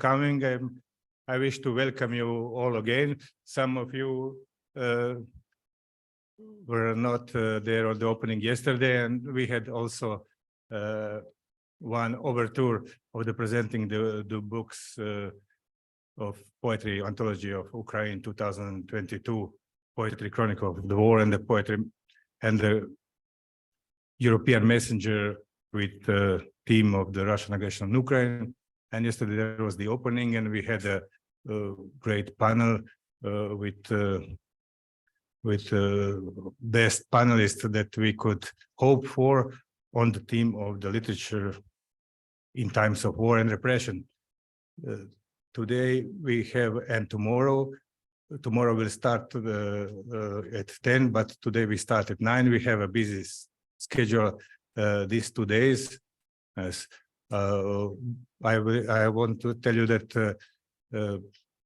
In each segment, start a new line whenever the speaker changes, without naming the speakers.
coming. I wish to welcome you all again. Some of you were not there on the opening yesterday, and we had also one overture of the presenting the books of poetry anthology of Ukraine 2022, Poetry Chronicle of the War and the Poetry and the European Messenger with the theme of the Russian aggression on Ukraine. And yesterday there was the opening, and we had a great panel with best panelists that we could hope for on the theme of the literature in times of war and repression. Today we have, and tomorrow we'll start at 10, but today we start at 9. We have a busy schedule these 2 days. As I want to tell you that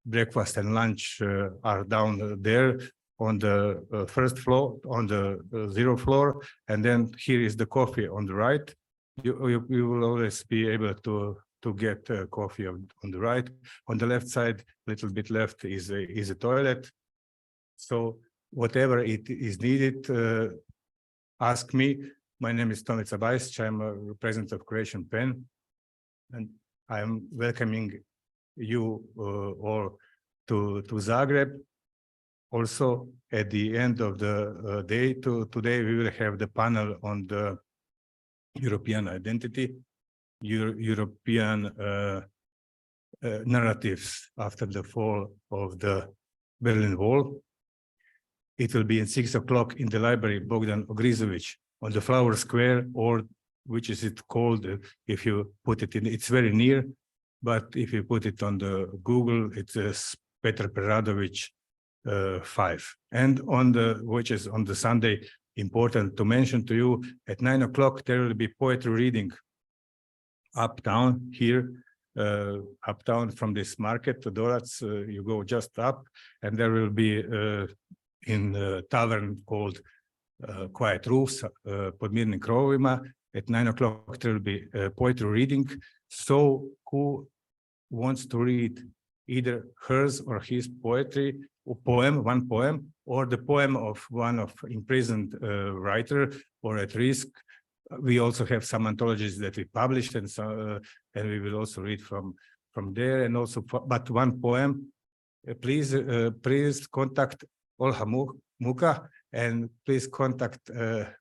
breakfast and lunch are down there on the first floor, on the 0th floor, and then here is the coffee on the right. You will always be able to get coffee on the right. On the left side, a little bit left, is a toilet. So whatever it is needed, ask me. My name is Tomica Bajsic. I'm a representative of Croatian PEN, and I'm welcoming you all to Zagreb. Also, at the end of the day, today we will have the panel on the European identity, European narratives after the fall of the Berlin Wall. It will be at 6 o'clock in the library Bogdan Ogrizovic on the Flower Square, or which is it called? If you put it in, it's very near, but if you put it on the Google, it's Petar Preradovic 5. And on the, which is on the Sunday, important to mention to you, at 9 o'clock there will be poetry reading uptown here, uptown from this market to Dorac. You go just up, and there will be in a tavern called Quiet Roofs, pod mirnim krovovima. At 9 o'clock there will be poetry reading. So who wants to read either hers or his poetry, or one poem, or the poem of one of imprisoned writer or at risk. We also have some anthologies that we published, and so and we will also read from there. And also, but one poem. Please contact Olha Muka, and please contact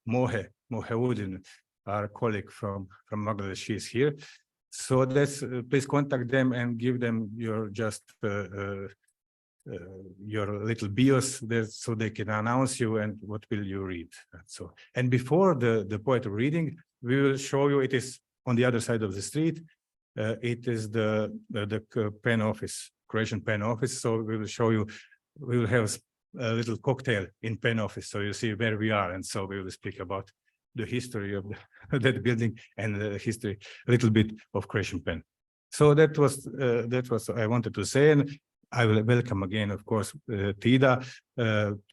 Mohe Udin, our colleague from Bangladesh. She is here. So that's please contact them and give them your your little bios there, so they can announce you and what will you read. So, and before the poetry reading, we will show you, it is on the other side of the street. It is the pen office, Croatian pen office. So we will show you, we will have a little cocktail in pen office, so you see where we are, and so we will speak about the history of that building and the history, a little bit of Croatian pen. So that was I wanted to say, and I will welcome again, of course, Tida,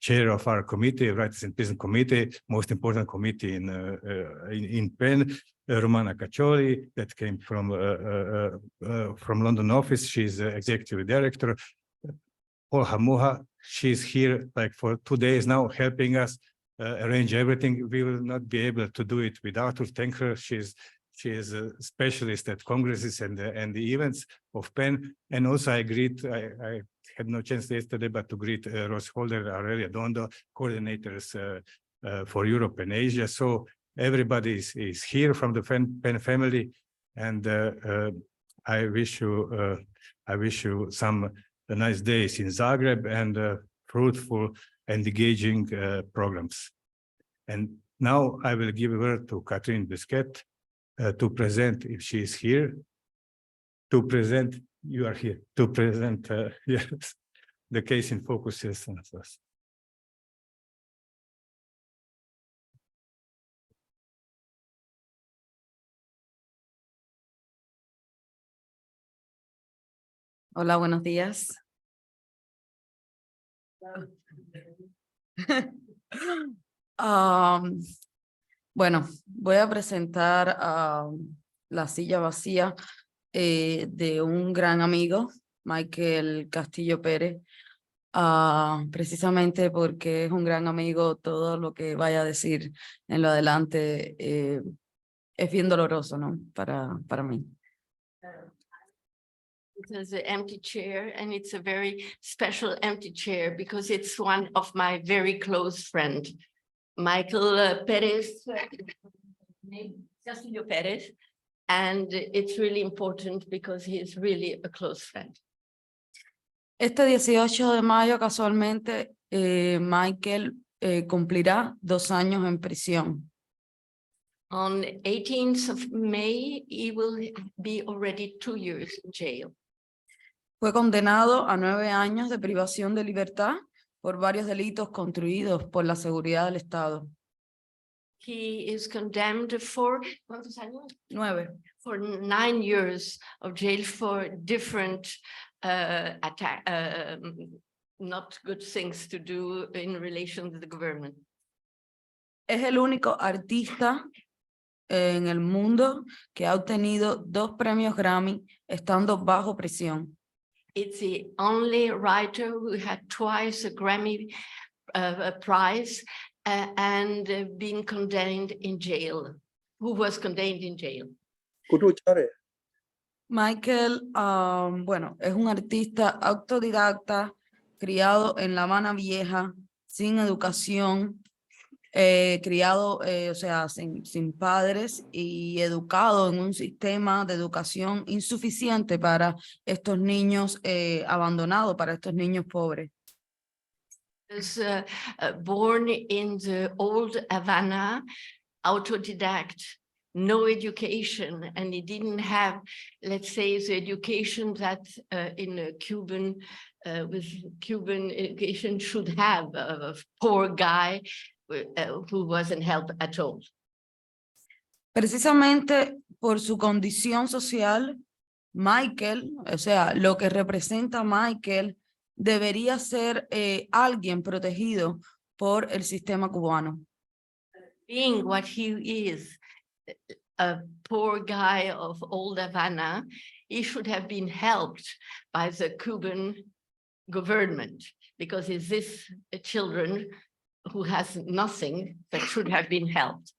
chair of our committee, Writers-In-Prison committee, most important committee in PEN, Romana Caccioli, that came from London office. She's executive director. Olha Muha, she's here like for 2 days now, helping us arrange everything. We will not be able to do it without her. Thank her. She is a specialist at congresses and the events of PEN. And also I had no chance yesterday, but to greet Ros Holder, Aurelia Dondo, coordinators for Europe and Asia. So everybody is here from the PEN family, and I wish you some nice days in Zagreb and fruitful and engaging programs. And now I will give a word to Catherine Bisquet to present, if she is here, to present, you are here, to present yes, the case in focus. Yes.
Hola, buenos días. Bueno, voy a presentar la silla vacía de un gran amigo, Michael Castillo Pérez, precisamente porque es un gran amigo. Todo lo que vaya a decir en lo adelante es bien doloroso, ¿no? Para mí.
There's an empty chair, and it's a very special empty chair because it's one of my very close friend, Michael Perez, Castillo Perez, and it's really important because he's really a close friend.
Este 18 de mayo, casualmente, Michael cumplirá 2 años en prisión.
On 18th of May, he will be already 2 years in jail.
Fue condenado a 9 años de privación de libertad por varios delitos construidos por la seguridad del Estado.
He is condemned for, ¿cuántos años?
9.
For 9 years of jail for different not good things to do in relation to the government.
Es el único artista en el mundo que ha obtenido 2 premios Grammy estando bajo prisión.
It's the only writer who had twice a Grammy prize and been condemned in jail, who was condemned in jail.
Michael, bueno, es un artista autodidacta, criado en La Habana Vieja, sin educación, criado, o sea, sin padres y educado en un sistema de educación insuficiente para estos niños abandonados, para estos niños pobres.
Was born in the old Havana, autodidact, no education, and he didn't have, let's say, the education that in a Cuban, with Cuban education should have a poor guy who wasn't helped at all.
Precisamente por su condición social, Michael, o sea, lo que representa Michael, debería ser alguien protegido por el sistema cubano.
Being what he is, a poor guy of old Havana, he should have been helped by the Cuban government, because it's this children who has nothing that should have been helped.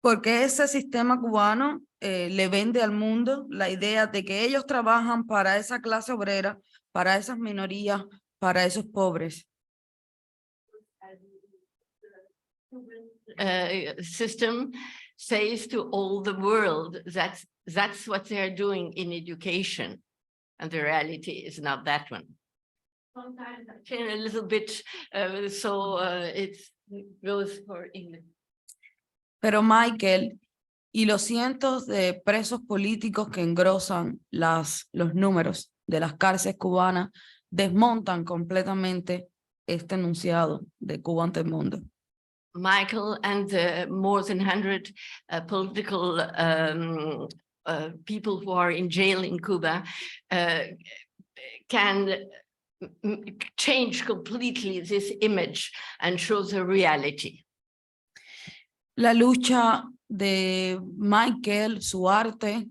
Porque ese sistema cubano le vende al mundo la idea de que ellos trabajan para esa clase obrera, para esas minorías, para esos pobres.
System says to all the world that that's what they're doing in education, and the reality is not that one. Sometimes I change a little bit, so it goes for English.
Pero Michael y los cientos de presos políticos que engrosan los números de las cárceles cubanas desmontan completamente este enunciado de Cuba ante el mundo.
Michael and the more than 100 political people who are in jail in Cuba can change completely this image and show the reality.
La lucha de Michael, su arte,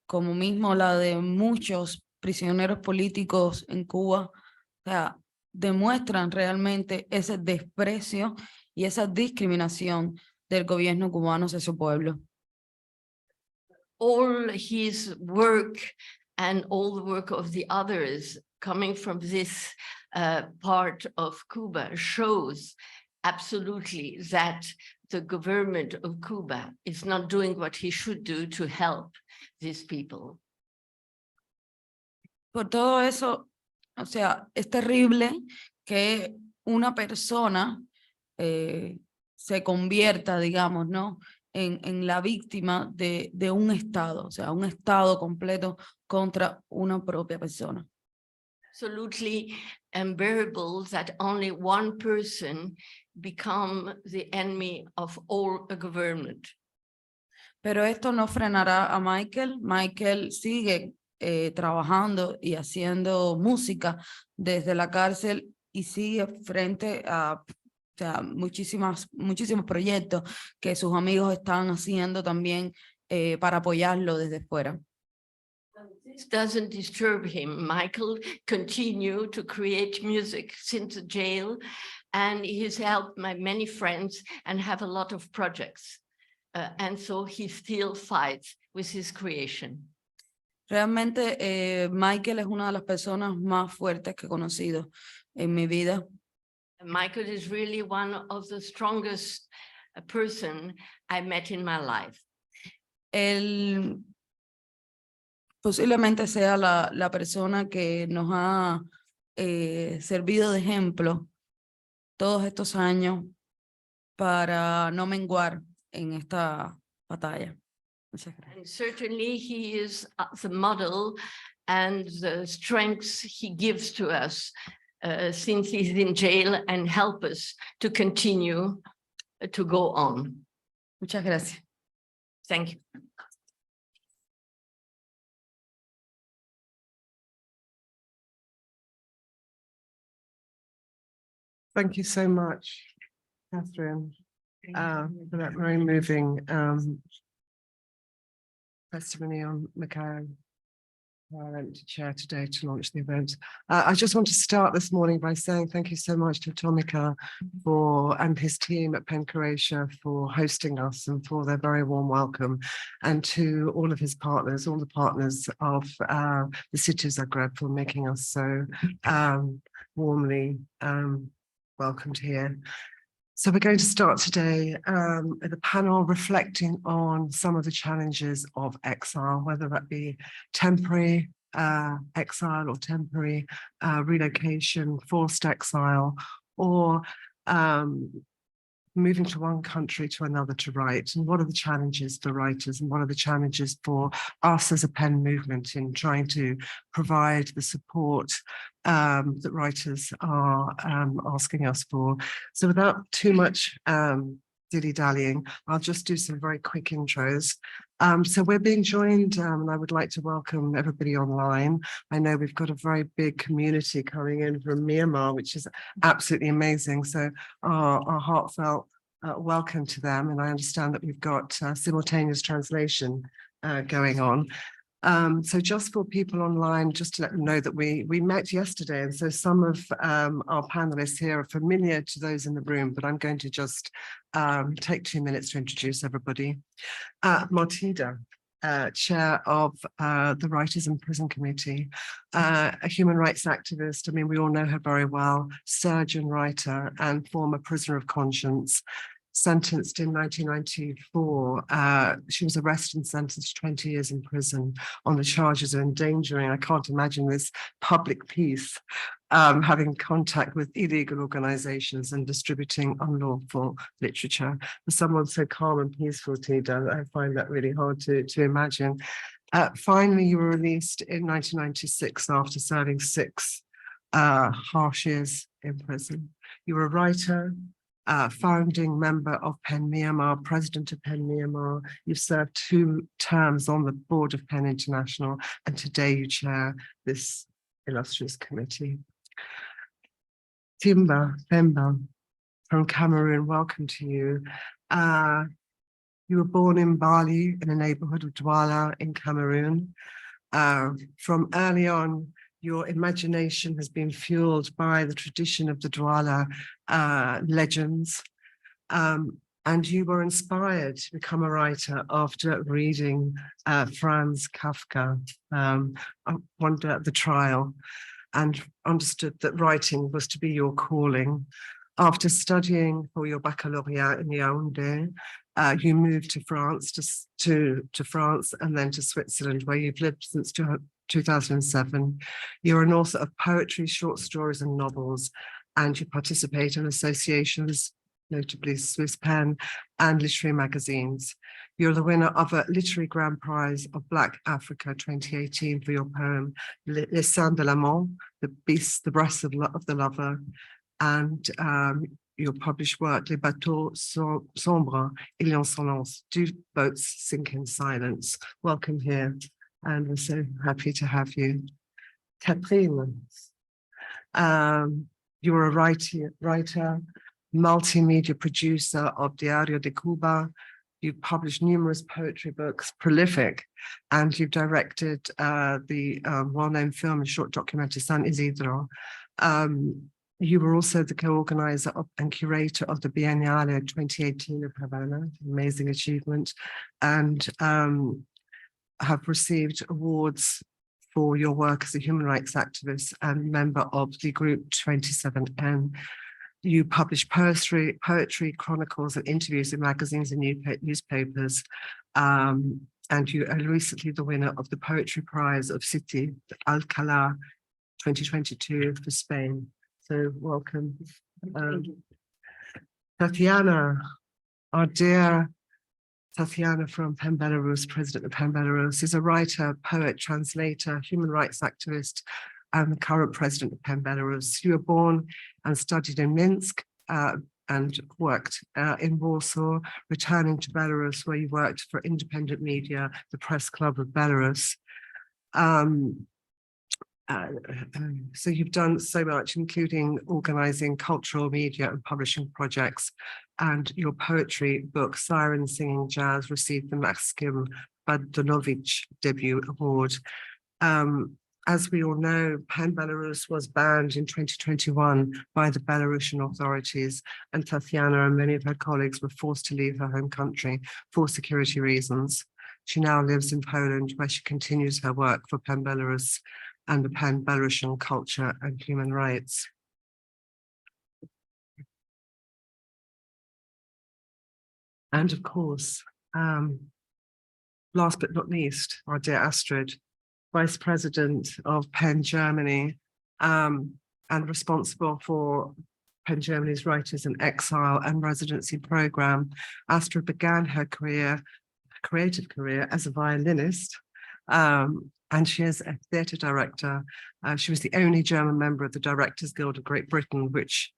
como mismo la de muchos prisioneros políticos en Cuba, o sea, demuestran realmente ese desprecio y esa discriminación del gobierno cubano hacia su pueblo.
All his work and all the work of the others coming from this part of Cuba shows absolutely that the government of Cuba is not doing what he should do to help these people.
Por todo eso, o sea, es terrible que una persona se convierta, digamos, ¿no?, en la víctima de un Estado, o sea, un Estado completo contra una propia persona.
Absolutely unbearable that only one person become the enemy of all a government.
Pero esto no frenará a Michael. Michael sigue trabajando y haciendo música desde la cárcel y sigue frente a, o sea, muchísimos proyectos que sus amigos están haciendo también para apoyarlo desde fuera.
This doesn't disturb him. Michael continued to create music since the jail, and he's helped my many friends and have a lot of projects. And so he still fights with his creation.
Realmente Michael es una de las personas más fuertes que he conocido en mi vida.
Michael is really one of the strongest person I met in my life.
Él posiblemente sea la persona que nos ha servido de ejemplo todos estos años para no menguar en esta batalla. Muchas gracias.
And certainly he is the model and the strengths he gives to us since he's in jail and help us to continue to go on.
Muchas gracias.
Thank you.
Thank you so much, Catherine, for that very moving testimony on Mikhail, our empty chair today to launch the event. I just want to start this morning by saying thank you so much to Tomika and his team at Pen Croatia for hosting us and for their very warm welcome, and to all of his partners, all the partners of the city of Zagreb for making us so warmly welcomed here. So we're going to start today at a panel reflecting on some of the challenges of exile, whether that be temporary exile or temporary relocation, forced exile, or moving to one country to another to write. And what are the challenges for writers, and what are the challenges for us as a pen movement in trying to provide the support that writers are asking us for. So without too much dilly-dallying, I'll just do some very quick intros. So we're being joined, and I would like to welcome everybody online. I know we've got a very big community coming in from Myanmar, which is absolutely amazing. So our heartfelt welcome to them. And I understand that we've got simultaneous translation going on. So just for people online, just to let them know that we met yesterday, and so some of our panelists here are familiar to those in the room, but I'm going to just take 2 minutes to introduce everybody. Martida, chair of the Writers in Prison Committee, a human rights activist. I mean, we all know her very well, surgeon, writer, and former prisoner of conscience. Sentenced in 1994, she was arrested and sentenced to 20 years in prison on the charges of endangering, I can't imagine this, public peace, having contact with illegal organizations and distributing unlawful literature. For someone so calm and peaceful, Tida, I find that really hard to imagine. Finally, you were released in 1996 after serving 6 harsh years in prison. You were a writer, founding member of PEN Myanmar, president of PEN Myanmar. You've served 2 terms on the board of PEN International, and today you chair this illustrious committee. Timba Bemba from Cameroon, welcome to you. You were born in Bali, in a neighborhood of Douala in Cameroon. From early on, your imagination has been fueled by the tradition of the Douala legends. And you were inspired to become a writer after reading Franz Kafka, Wonder at the Trial, and understood that writing was to be your calling. After studying for your baccalaureate in Yaoundé, you moved to France, to France, and then to Switzerland, where you've lived since 2007. You're an author of poetry, short stories, and novels, and you participate in associations, notably Swiss Pen and literary magazines. You're the winner of a Literary Grand Prize of Black Africa 2018 for your poem Les Seins de l'Amant, the Beast, the Breasts of the Lover, and your published work, Les Bateaux Sombres, Il y en silence, Do Boats Sink in Silence. Welcome here, and we're so happy to have you. Catherine, you're a writer, multimedia producer of Diario de Cuba. You've published numerous poetry books, prolific, and you've directed the well-known film and short documentary San Isidro. You were also the co-organizer and curator of the Biennale 2018 of Havana, amazing achievement, and have received awards for your work as a human rights activist and member of the group 27N. You publish poetry, chronicles, and interviews in magazines and newspapers. And you are recently the winner of the Poetry Prize of City Alcalá 2022 for Spain. So welcome. Tatiana, our dear Tatiana from PEN Belarus, president of PEN Belarus, is a writer, poet, translator, human rights activist, and the current president of PEN Belarus. You were born and studied in Minsk and worked in Warsaw, returning to Belarus, where you worked for independent media, the Press Club of Belarus. So you've done so much, including organizing cultural media and publishing projects. And your poetry book, Siren Singing Jazz, received the Maxim Bogdanovich Debut Award. As we all know, PEN Belarus was banned in 2021 by the Belarusian authorities, and Tatiana and many of her colleagues were forced to leave her home country for security reasons. She now lives in Poland, where she continues her work for PEN Belarus and the PEN Belarusian culture and human rights. And of course, last but not least, our dear Astrid, Vice President of PEN Germany, and responsible for PEN Germany's Writers-In-Exile and residency program. Astrid began her creative career as a violinist, and she is a theatre director. She was the only German member of the Directors Guild of Great Britain, which,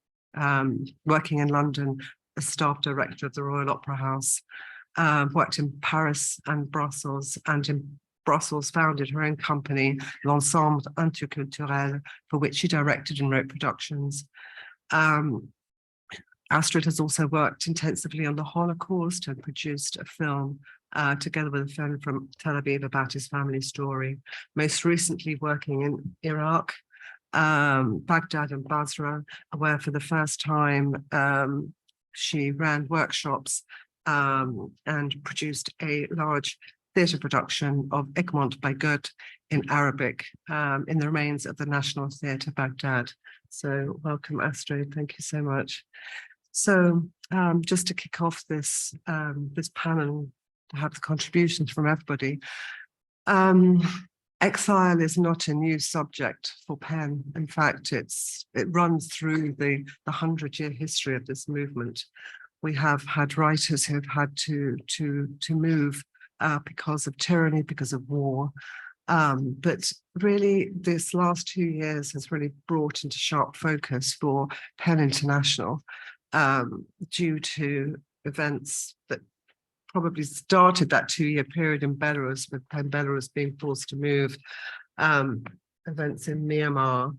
working in London, as staff director of the Royal Opera House, worked in Paris and Brussels, and in Brussels founded her own company, L'Ensemble Interculturel, for which she directed and wrote productions. Astrid has also worked intensively on the Holocaust and produced a film together with a friend from Tel Aviv about his family story. Most recently working in Iraq, Baghdad and Basra, where for the first time she ran workshops and produced a large theatre production of Egmont by Goethe in Arabic in the remains of the National Theatre Baghdad. So welcome, Astrid. Thank you so much. So just to kick off this this panel, to have the contributions from everybody. Exile is not a new subject for PEN. In fact, it runs through the 100-year history of this movement. We have had writers who have had to move because of tyranny, because of war. But really, this last 2 years has really brought into sharp focus for PEN International due to events that probably started that 2-year period in Belarus, with PEN Belarus being forced to move, events in Myanmar,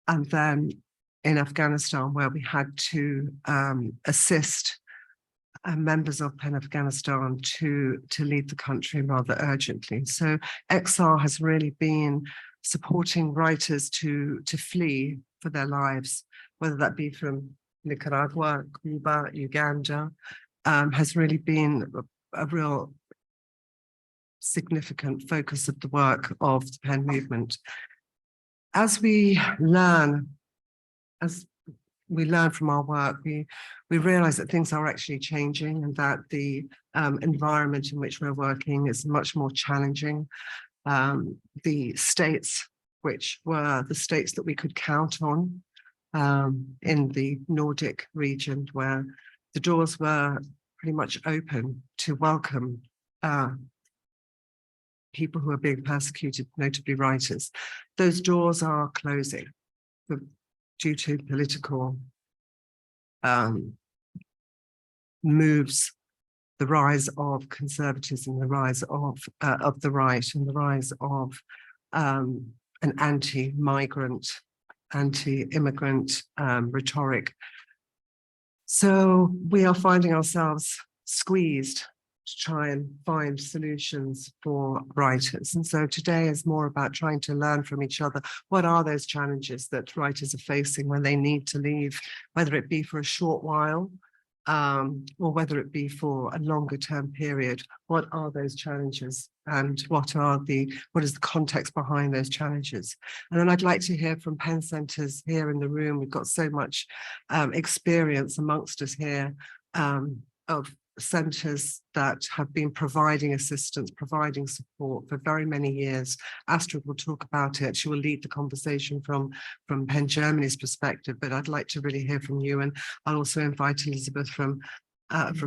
and then in Afghanistan, where we had to assist members of PEN Afghanistan to leave the country rather urgently. So Exile has really been supporting writers to flee for their lives, whether that be from Nicaragua, Cuba, Uganda, has really been a real significant focus of the work of the PEN movement. As we learn from our work, we realize that things are actually changing, and that the environment in which we're working is much more challenging. The states, which were the states that we could count on in the Nordic region, where the doors were pretty much open to welcome people who are being persecuted, notably writers, those doors are closing due to political moves, the rise of conservatism, the rise of the right, and the rise of an anti-migrant, anti-immigrant rhetoric. So we are finding ourselves squeezed to try and find solutions for writers. And so today is more about trying to learn from each other. What are those challenges that writers are facing when they need to leave, whether it be for a short while, or whether it be for a longer term period? What are those challenges, and what is the context behind those challenges? And then I'd like to hear from Pen Centres here in the room. We've got so much experience amongst us here of centres that have been providing assistance, providing support for very many years. Astrid will talk about it. She will lead the conversation from Pen Germany's perspective, but I'd like to really hear from you. And I'll also invite Elizabeth from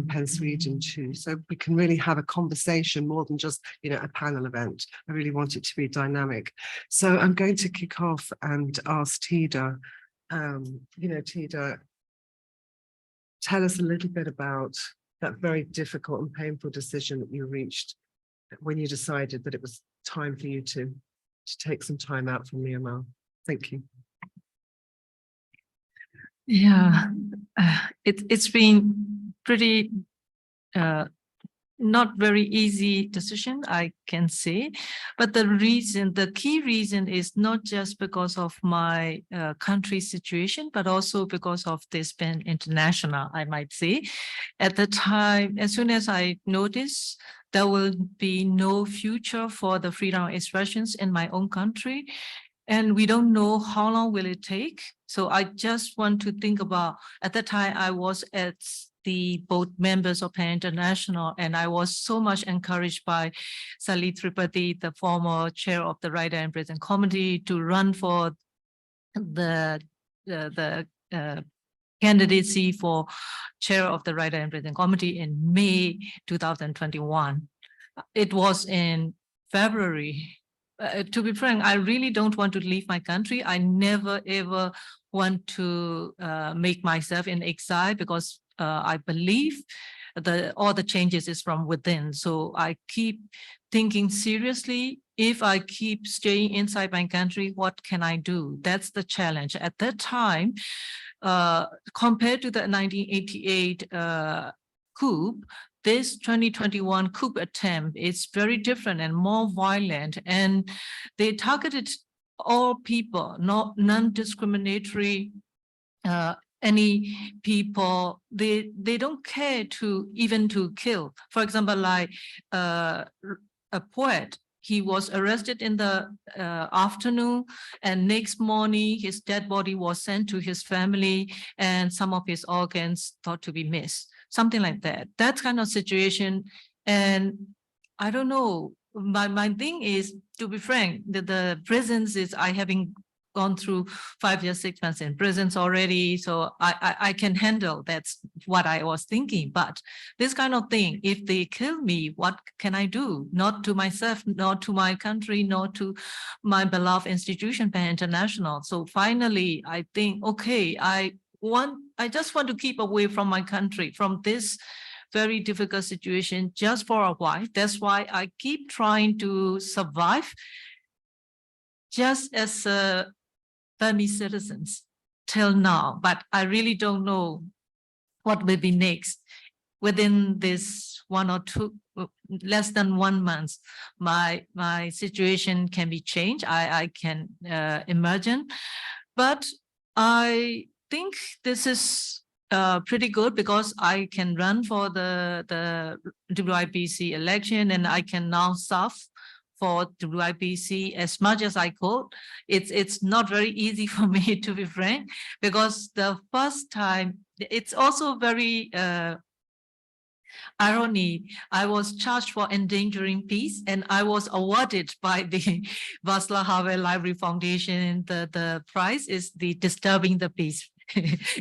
Pen Sweden too. So we can really have a conversation more than just, a panel event. I really want it to be dynamic. So I'm going to kick off and ask Tida, Tida, tell us a little bit about that very difficult and painful decision that you reached when you decided that it was time for you to take some time out from Myanmar. Thank you.
Yeah, it's been pretty not very easy decision, I can say, but the key reason is not just because of my country situation, but also because of this Pen International, I might say. At the time, as soon as I noticed there will be no future for the freedom of expressions in my own country, and we don't know how long will it take. So I just want to think about, at that time I was at the both members of Pen International, and I was so much encouraged by Sali Tripathi, the former chair of the Writer and Prison Committee, to run for the candidacy for chair of the Writer and Prison Committee in May 2021. It was in February. To be frank, I really don't want to leave my country. I never ever want to make myself in exile, because I believe all the changes is from within. So I keep thinking seriously, if I keep staying inside my country, what can I do? That's the challenge. At that time, compared to the 1988 coup, this 2021 coup attempt is very different and more violent, and they targeted all people, non-discriminatory, any people. They don't care to even to kill. For example, like a poet, he was arrested in the afternoon, and next morning his dead body was sent to his family, and some of his organs thought to be missed, something like that. That kind of situation. And I don't know, my thing is, to be frank, the prisons is, I having gone through 5 years, 6 months in prisons already, so I can handle. That's what I was thinking. But this kind of thing, if they kill me, what can I do? Not to myself, not to my country, not to my beloved institution, Pen International. So finally, I think, okay, I just want to keep away from my country, from this very difficult situation, just for a while. That's why I keep trying to survive just as a Burmese citizens till now, but I really don't know what will be next. Within this 1 or 2, less than 1 month, my situation can be changed. I can imagine, but I think this is pretty good, because I can run for the WIPC election, and I can now serve for WIPC as much as I could. It's not very easy for me, to be frank, because the first time, it's also very irony. I was charged for endangering peace, and I was awarded by the Václav Havel Library Foundation. The prize is the disturbing the peace.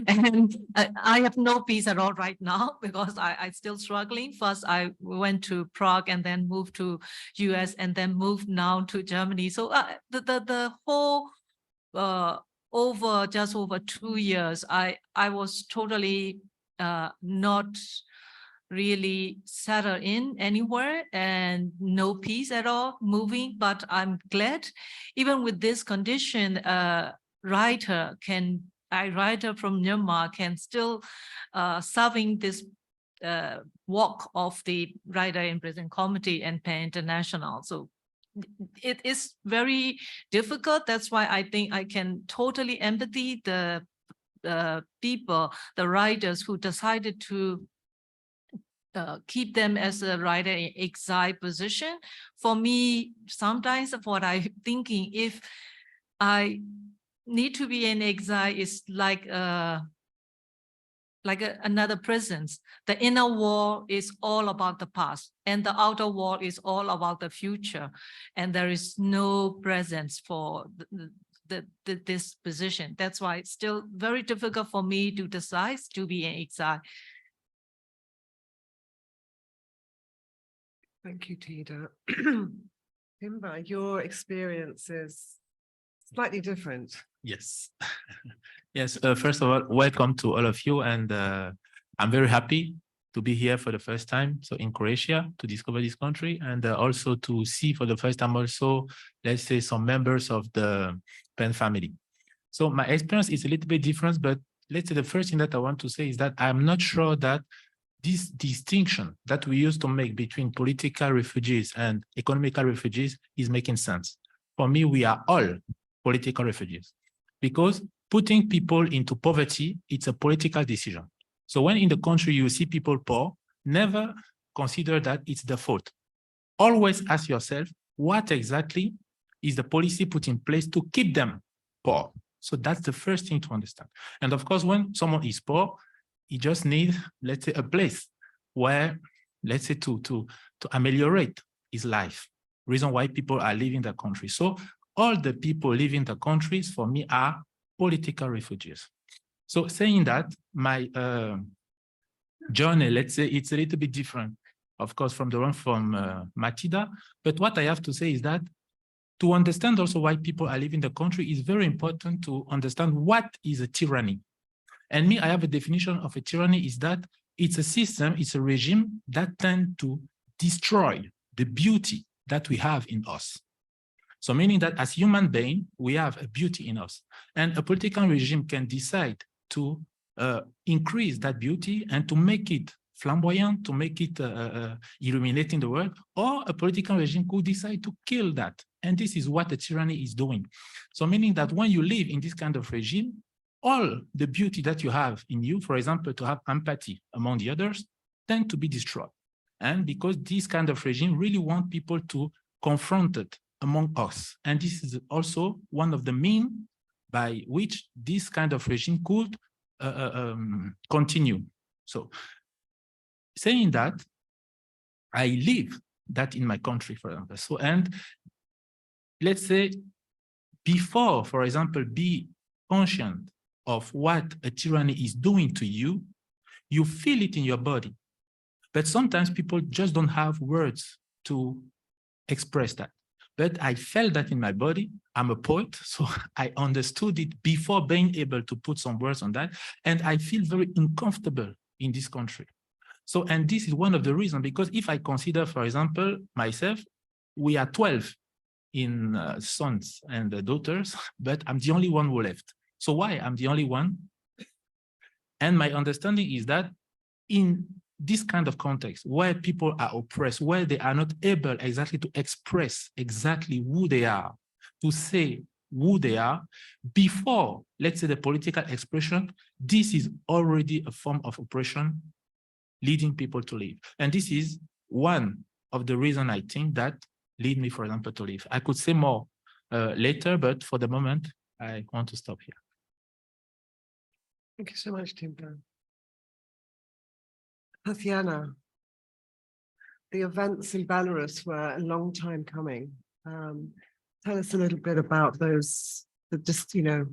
And I have no peace at all right now, because I'm still struggling. First, I went to Prague, and then moved to US, and then moved now to Germany. So the whole just over 2 years, I was totally not really settled in anywhere, and no peace at all, moving. But I'm glad, even with this condition, writer from Myanmar can still serving this work of the Writer in Prison Committee and PEN International. So it is very difficult. That's why I think I can totally empathy the people, the writers who decided to keep them as a writer in exile position. For me, sometimes what I'm thinking, if I need to be in exile, is like another presence. The inner wall is all about the past, and the outer wall is all about the future. And there is no presence for this position. That's why it's still very difficult for me to decide to be in exile.
Thank you, Tida. Timba, your experience is slightly different.
Yes. Yes. First of all, welcome to all of you. And I'm very happy to be here for the first time. So in Croatia, to discover this country, and also to see for the first time also, let's say, some members of the PEN family. So my experience is a little bit different, but let's say the first thing that I want to say is that I'm not sure that this distinction that we used to make between political refugees and economical refugees is making sense. For me, we are all political refugees, because putting people into poverty, it's a political decision. So when in the country you see people poor, never consider that it's the fault. Always ask yourself, what exactly is the policy put in place to keep them poor? So that's the first thing to understand. And of course, when someone is poor, he just needs, let's say, a place where, let's say, to ameliorate his life. Reason why people are leaving the country. So all the people leaving the countries, for me, are political refugees. So saying that, my journey, let's say, it's a little bit different, of course, from the one from Matilda. But what I have to say is that to understand also why people are leaving the country is very important to understand what is a tyranny. And me, I have a definition of a tyranny is that it's a system, it's a regime that tends to destroy the beauty that we have in us. So meaning that as human beings, we have a beauty in us. And a political regime can decide to increase that beauty and to make it flamboyant, to make it illuminating the world, or a political regime could decide to kill that. And this is what the tyranny is doing. So meaning that when you live in this kind of regime, all the beauty that you have in you, for example, to have empathy among the others, tend to be destroyed. And because this kind of regime really want people to confront it among us. And this is also one of the means by which this kind of regime could continue. So saying that, I live that in my country, for example. So, and let's say before, for example, be conscient of what a tyranny is doing to you, you feel it in your body. But sometimes people just don't have words to express that. But I felt that in my body. I'm a poet, so I understood it before being able to put some words on that. And I feel very uncomfortable in this country. So, and this is one of the reasons, because if I consider, for example, myself, we are 12 in sons and daughters, but I'm the only one who left. So why I'm the only one? And my understanding is that in this kind of context where people are oppressed, where they are not able exactly to express exactly who they are, to say who they are, before, let's say, the political expression, this is already a form of oppression leading people to leave. And this is one of the reasons I think that lead me, for example, to leave. I could say more later, but for the moment, I want to stop here.
Thank you so much, Timba. Tatiana, the events in Belarus were a long time coming. Tell us a little bit about those, just, you know,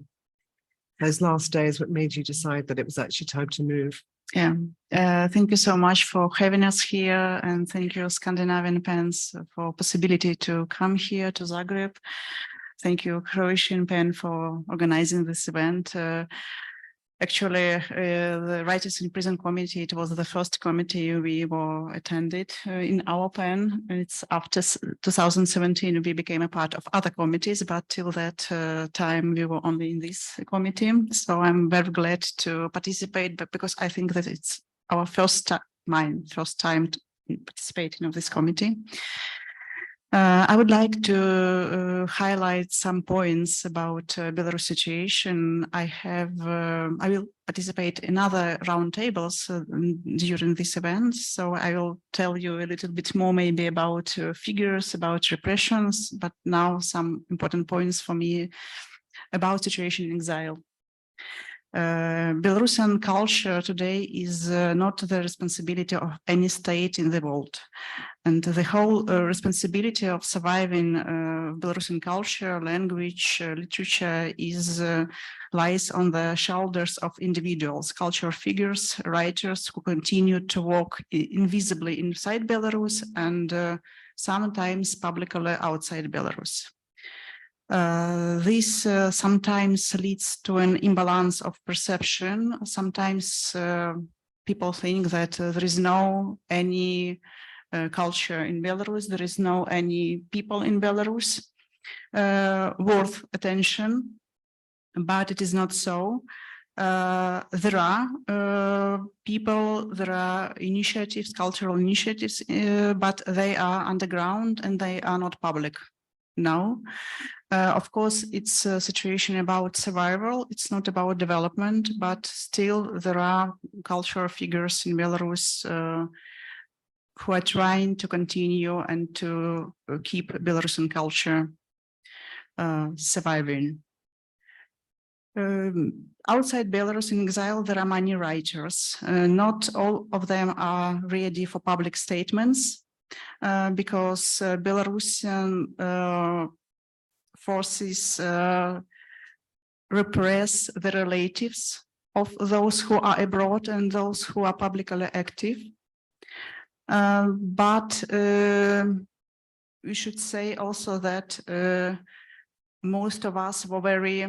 those last days, what made you decide that it was actually time to move?
Yeah, thank you so much for having us here, and thank you, Scandinavian PENs, for possibility to come here to Zagreb. Thank you, Croatian PEN, for organizing this event. Actually, the Writers in Prison Committee, it was the first committee we were attended in our PEN. It's after 2017, we became a part of other committees, but till that time, we were only in this committee. So I'm very glad to participate, but because I think that it's our first my first time participating of this committee. I would like to highlight some points about Belarus situation. I will participate in other roundtables during this event, so I will tell you a little bit more maybe about figures, about repressions, but now some important points for me about situation in exile. Belarusian culture today is not the responsibility of any state in the world. And the whole responsibility of surviving Belarusian culture, language, literature lies on the shoulders of individuals, cultural figures, writers who continue to work invisibly inside Belarus and sometimes publicly outside Belarus. This sometimes leads to an imbalance of perception. Sometimes people think that there is no any culture in Belarus, there is no any people in Belarus worth attention, but it is not so. There are people, there are initiatives, cultural initiatives, but they are underground and they are not public. No, of course, it's a situation about survival. It's not about development, but still there are cultural figures in Belarus who are trying to continue and to keep Belarusian culture surviving. Outside Belarus in exile, there are many writers. Not all of them are ready for public statements because Belarusian forces repress the relatives of those who are abroad and those who are publicly active. But we should say also that most of us were very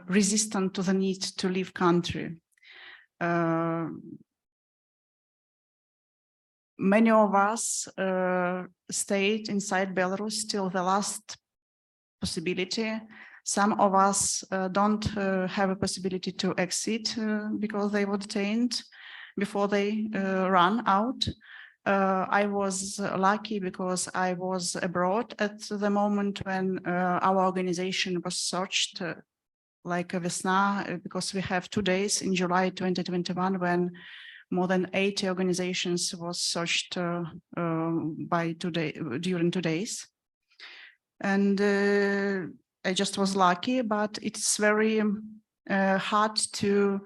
resistant to the need to leave country. Many of us stayed inside Belarus till the last possibility. Some of us don't have a possibility to exit because they were detained before they run out. I was lucky because I was abroad at the moment when our organization was searched, like Vesna, because we have 2 days in July 2021 when more than 80 organizations was searched during 2 days. And I just was lucky, but it's very hard to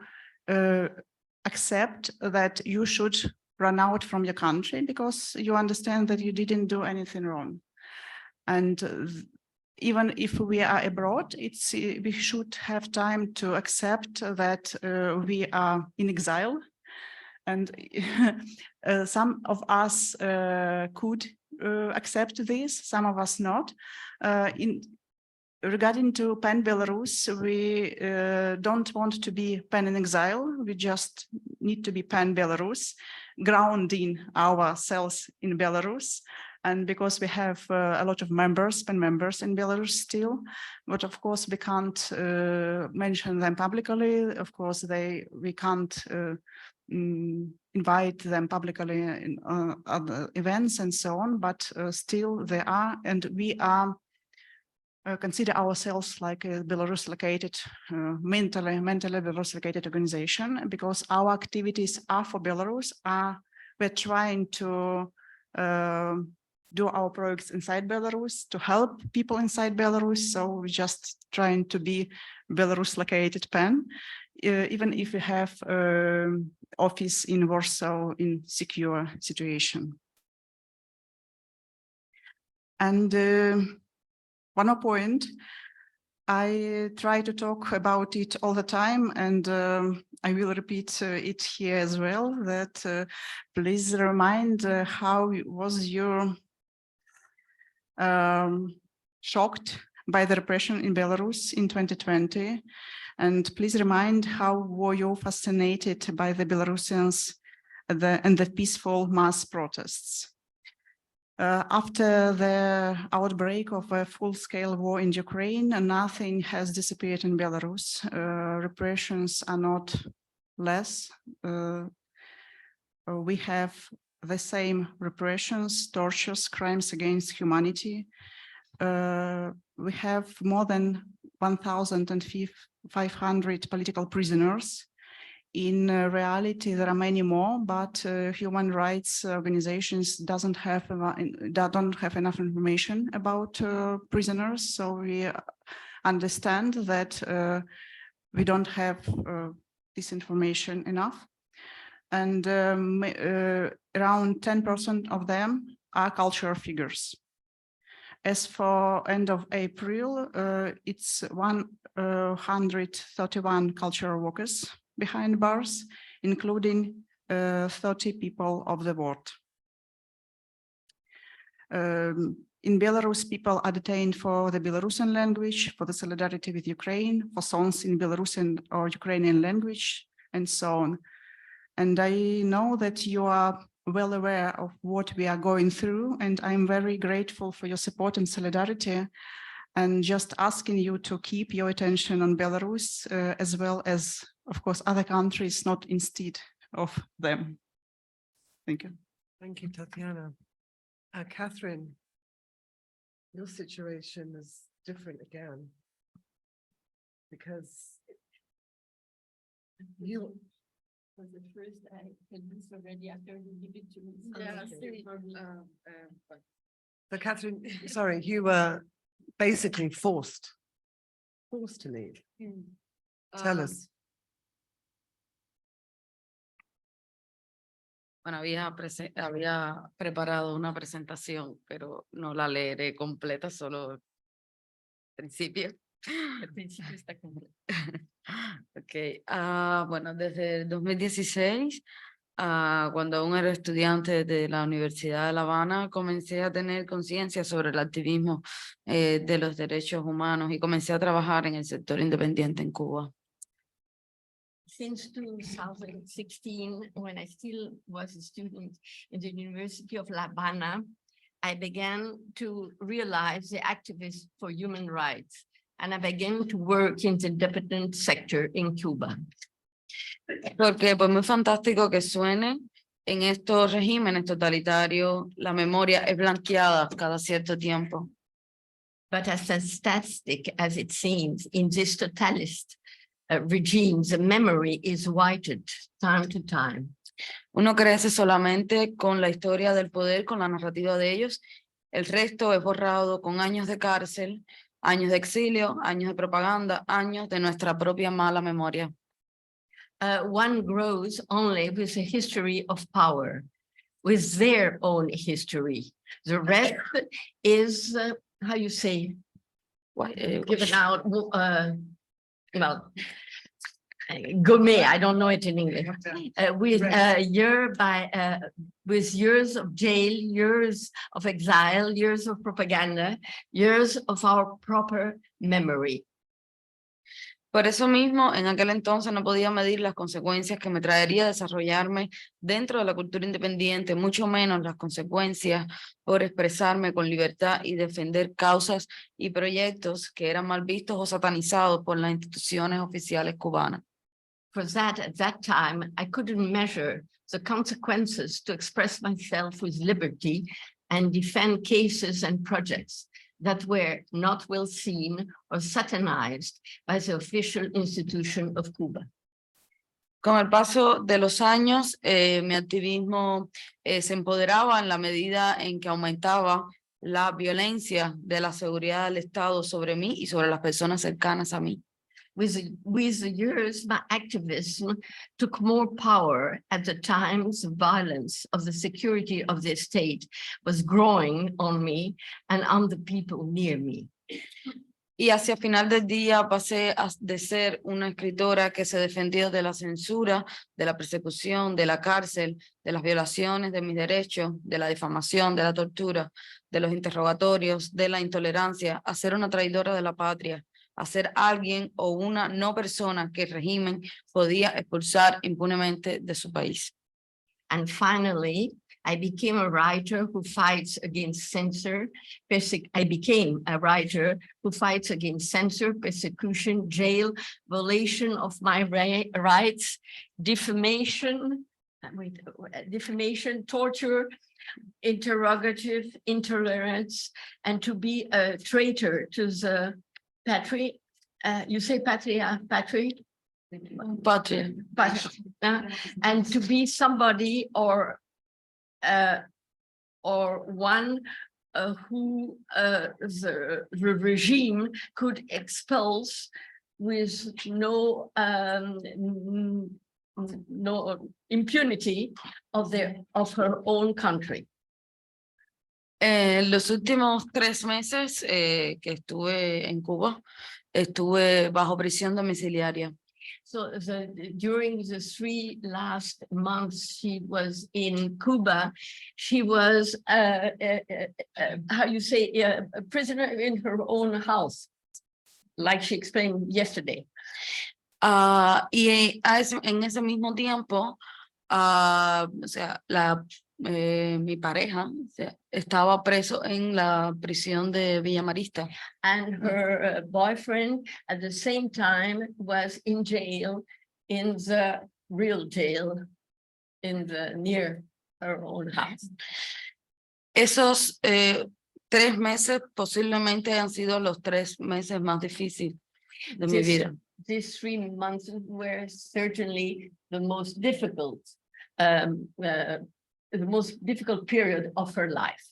accept that you should run out from your country because you understand that you didn't do anything wrong. And even if we are abroad, we should have time to accept that we are in exile. And some of us could accept this, some of us not. Regarding to Pan Belarus, we don't want to be Pan in exile. We just need to be Pan Belarus, grounding ourselves in Belarus. And because we have a lot of members, Pan members in Belarus still, but of course we can't mention them publicly. Of course, we can't invite them publicly in other events and so on, but still they are, and we are consider ourselves like a Belarus-located, mentally Belarus-located organization, because our activities are for Belarus. We're trying to do our projects inside Belarus to help people inside Belarus. So we're just trying to be Belarus-located PAN, even if we have office in Warsaw in secure situation. And one more point, I try to talk about it all the time, and I will repeat it here as well, that please remind how was you shocked by the repression in Belarus in 2020, and please remind how were you fascinated by the Belarusians and the peaceful mass protests. After the outbreak of a full-scale war in Ukraine, nothing has disappeared in Belarus. Repressions are not less. we have the same repressions, tortures, crimes against humanity. We have more than 1,500 political prisoners. In reality, there are many more, but human rights organizations don't have enough information about prisoners. So we understand that we don't have this information enough. And around 10% of them are cultural figures. As for end of April, it's 131 cultural workers behind bars, including 30 people of the world. In Belarus, people are detained for the Belarusian language, for the solidarity with Ukraine, for songs in Belarusian or Ukrainian language, and so on. And I know that you are well aware of what we are going through, and I'm very grateful for your support and solidarity, and just asking you to keep your attention on Belarus, as well as, of course, other countries, not instead of them. Thank you.
Thank you, Tatiana. Catherine, your situation is different again, because you
For the first, I had this already after you give it to me.
So Catherine, sorry, you were basically forced to leave. Tell us.
Bueno, había preparado una presentación, pero no la leeré completa, solo el principio.
El principio está completo.
Ok, bueno, desde el 2016, cuando aún era estudiante de la Universidad de La Habana, comencé a tener conciencia sobre el activismo de los derechos humanos y comencé a trabajar en el sector independiente en Cuba.
Since 2016, when I still was a student in the University of La Habana, I began to realize the activists for human rights, and I began to work in the independent sector in Cuba.
Porque pues muy fantástico que suene, en estos regímenes totalitarios la memoria es blanqueada cada cierto tiempo.
But as fantastic as it seems, in this totalist regimes, the memory is whited time to time.
Uno crece solamente con la historia del poder, con la narrativa de ellos. El resto es borrado con años de cárcel, años de exilio, años de propaganda, años de nuestra propia mala memoria.
One grows only with a history of power, with their own history. The rest is, how you say, given out, well, gourmet, I don't know it in English, with with years of jail, years of exile, years of propaganda, years of our proper memory.
Por eso mismo, en aquel entonces no podía medir las consecuencias que me traería desarrollarme dentro de la cultura independiente, mucho menos las consecuencias por expresarme con libertad y defender causas y proyectos que eran mal vistos o satanizados por las instituciones oficiales cubanas.
For that, at that time, I couldn't measure the consequences to express myself with liberty and defend cases and projects that were not well seen or satanized by the official institution of Cuba.
Con el paso de los años, mi activismo se empoderaba en la medida en que aumentaba la violencia de la seguridad del Estado sobre mí y sobre las personas cercanas a mí.
With the years, my activism took more power. At the times, the violence of the security of the state was growing on me and on the people near me.
Y hacia final del día pasé de ser una escritora que se defendió de la censura, de la persecución, de la cárcel, de las violaciones de mis derechos, de la difamación, de la tortura, de los interrogatorios, de la intolerancia, a ser una traidora de la patria, a ser alguien o una no persona que el régimen podía expulsar impunemente de su país.
And finally, I became a writer who fights against censor. I became a writer who fights against censor, persecution, jail, violation of my rights, defamation, defamation, torture, interrogative, intolerance, and to be a traitor to the patria. You say patria, patria?
Patria.
And to be somebody or one who the regime could expose with no impunity of her own country.
Los últimos 3 meses que estuve en Cuba, estuve bajo prisión domiciliaria.
So during the 3 last months she was in Cuba, she was how you say a prisoner in her own house, like she explained yesterday.
Y en ese mismo tiempo, o sea, mi pareja, o sea, estaba preso en la prisión de Villa Marista.
And her boyfriend at the same time was in jail, in the real jail, near her own house.
Esos 3 meses posiblemente han sido los 3 meses más difíciles de mi vida.
These 3 months were certainly the most difficult period of her life.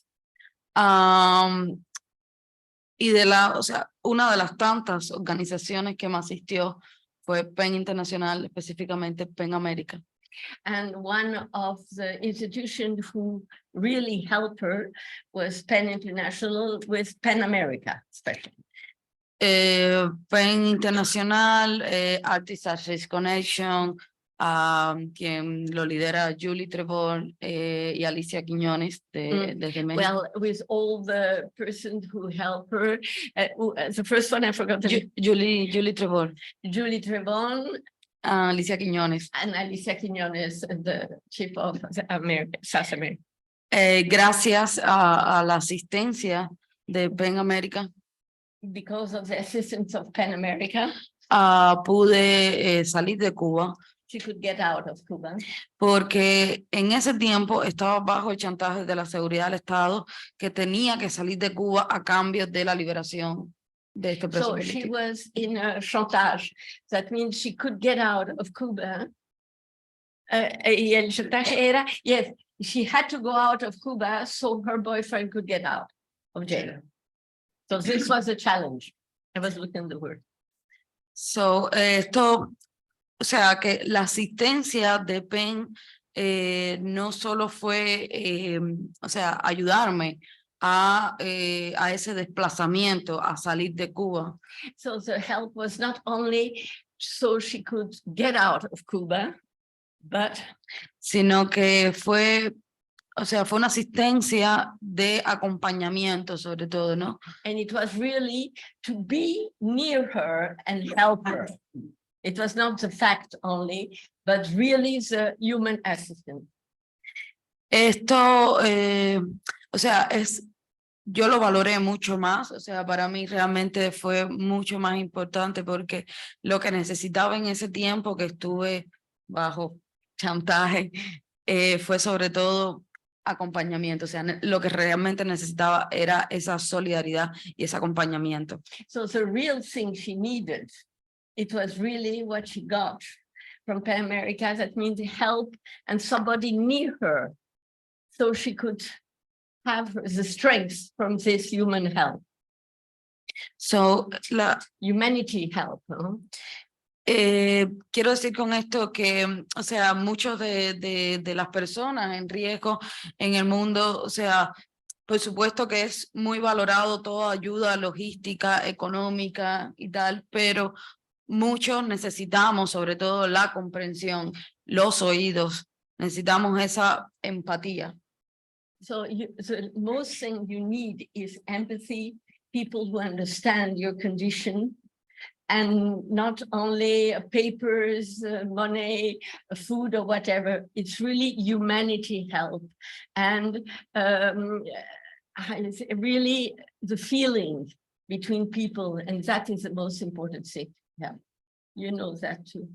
Y o sea, una de las tantas organizaciones que me asistió fue PEN Internacional, específicamente PEN América.
And one of the institutions who really helped her was PEN International with PEN America, especially.
PEN Internacional, Artists Connection, quien lo lidera Julie Trevor y Alicia Quiñones desde México.
Well, with all the persons who helped her, the first one I forgot the name.
Julie Trevor.
Julie Trevor.
Alicia Quiñones.
And Alicia Quiñones, the chief of America, South America.
Gracias a la asistencia de PEN América.
Because of the assistance of PEN America.
Pude salir de Cuba.
She could get out of Cuba.
Porque en ese tiempo estaba bajo el chantaje de la seguridad del Estado que tenía que salir de Cuba a cambio de la liberación de este preso
So she
político.
was in a chantage. That means she could get out of Cuba. Y el chantaje era, yes, she had to go out of Cuba so her boyfriend could get out of jail. So this was a challenge. I was looking at the word.
So, o sea, que la asistencia de PEN no solo fue, o sea, ayudarme a ese desplazamiento, a salir de Cuba.
So the help was not only so she could get out of Cuba, but
sino que fue, o sea, fue una asistencia de acompañamiento sobre todo, ¿no?
and it was really to be near her and help her. It was not the fact only, but really the human assistance.
Esto, o sea, yo lo valoré mucho más, o sea, para mí realmente fue mucho más importante porque lo que necesitaba en ese tiempo que estuve bajo chantaje fue sobre todo acompañamiento, o sea, lo que realmente necesitaba era esa solidaridad y ese acompañamiento.
So the real thing she needed, it was really what she got from PEN America. That means help and somebody near her so she could have the strength from this human help.
So,
Humanity help.
Quiero decir con esto que, o sea, muchos de las personas en riesgo en el mundo, o sea, por supuesto que es muy valorado toda ayuda logística, económica y tal, pero muchos necesitamos sobre todo la comprensión, los oídos, necesitamos esa empatía.
So the most thing you need is empathy, people who understand your condition, and not only papers, money, food or whatever. It's really humanity help and really the feeling between people, and that is the most important thing. Yeah, you know that too.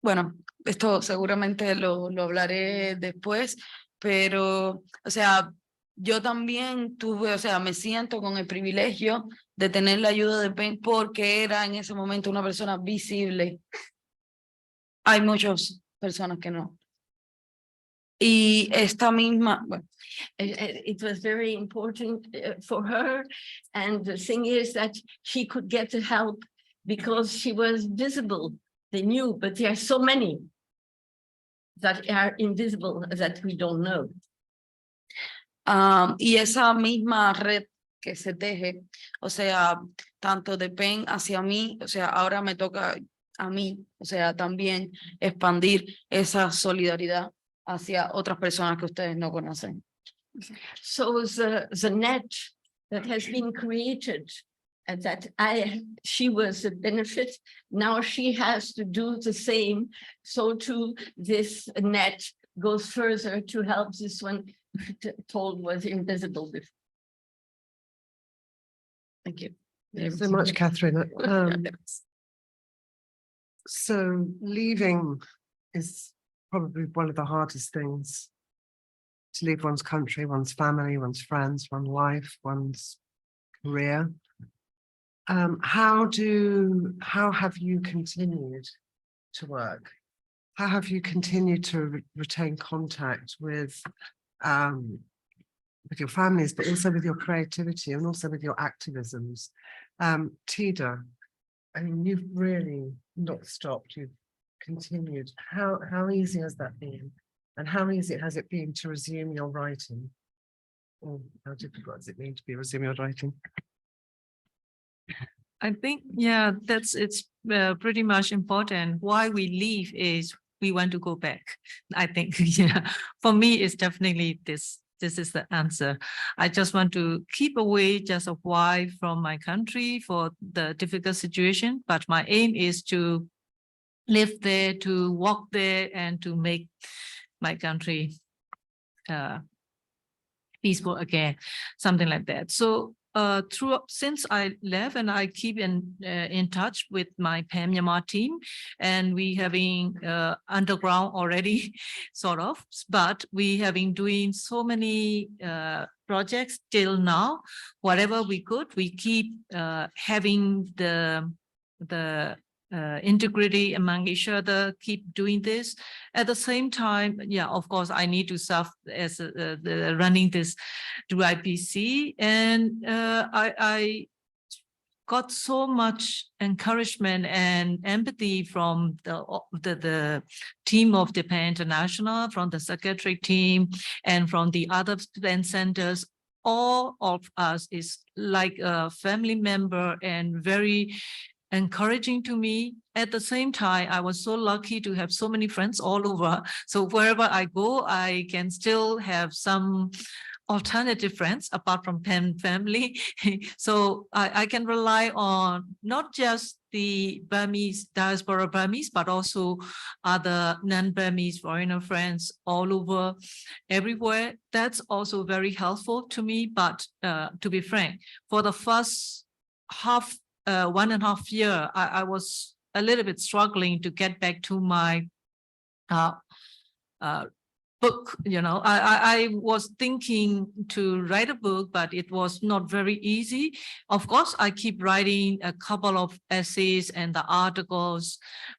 bueno, esto seguramente lo hablaré después, pero, o sea, yo también tuve, o sea, me siento con el privilegio de tener la ayuda de PEN porque era en ese momento una persona visible. Hay muchas personas que no. Y esta misma, bueno,
It was very important for her. And the thing is that she could get the help because she was visible. They knew, but there are so many that are invisible that we don't know.
y esa misma red que se teje, o sea, tanto de PEN hacia mí, o sea, ahora me toca a mí, o sea, también expandir esa solidaridad hacia otras personas que ustedes no conocen.
So the net that has been created and that she was a benefit, now she has to do the same. So too, this net goes further to help this one told was invisible before.
Thank you.
Thanks so much, Catherine. So leaving is probably one of the hardest things, to leave one's country, one's family, one's friends, one's life, one's career. How have you continued to work? How have you continued to retain contact with your families, but also with your creativity and also with your activisms? Tida, I mean, you've really not stopped, you've continued. How easy has that been? And how easy has it been to resume your writing? Or how difficult does it mean to be resuming your writing?
I think, yeah, it's pretty much important. Why we leave is we want to go back. I think, yeah, for me, it's definitely this is the answer. I just want to keep away just a while from my country for the difficult situation. But my aim is to live there, to walk there, and to make my country peaceful again, something like that. So since I left, and I keep in touch with my PAM Myanmar team, and we having underground already, sort of, but we have been doing so many projects till now. Whatever we could, we keep having the integrity among each other, keep doing this. At the same time, yeah, of course, I need to serve as running this through IPC, and I got so much encouragement and empathy from the team of Japan International, from the secretary team, and from the other plan centers. All of us is like a family member and very encouraging to me. At the same time, I was so lucky to have so many friends all over. So wherever I go, I can still have some alternative friends apart from PAM family. So I can rely on not just the Burmese, diaspora Burmese, but also other non-Burmese foreigner friends all over, everywhere. That's also very helpful to me. But to be frank, for the first 1.5 years, I was a little bit struggling to get back to my book. You know, I was thinking to write a book, but it was not very easy. Of course, I keep writing a couple of essays and the articles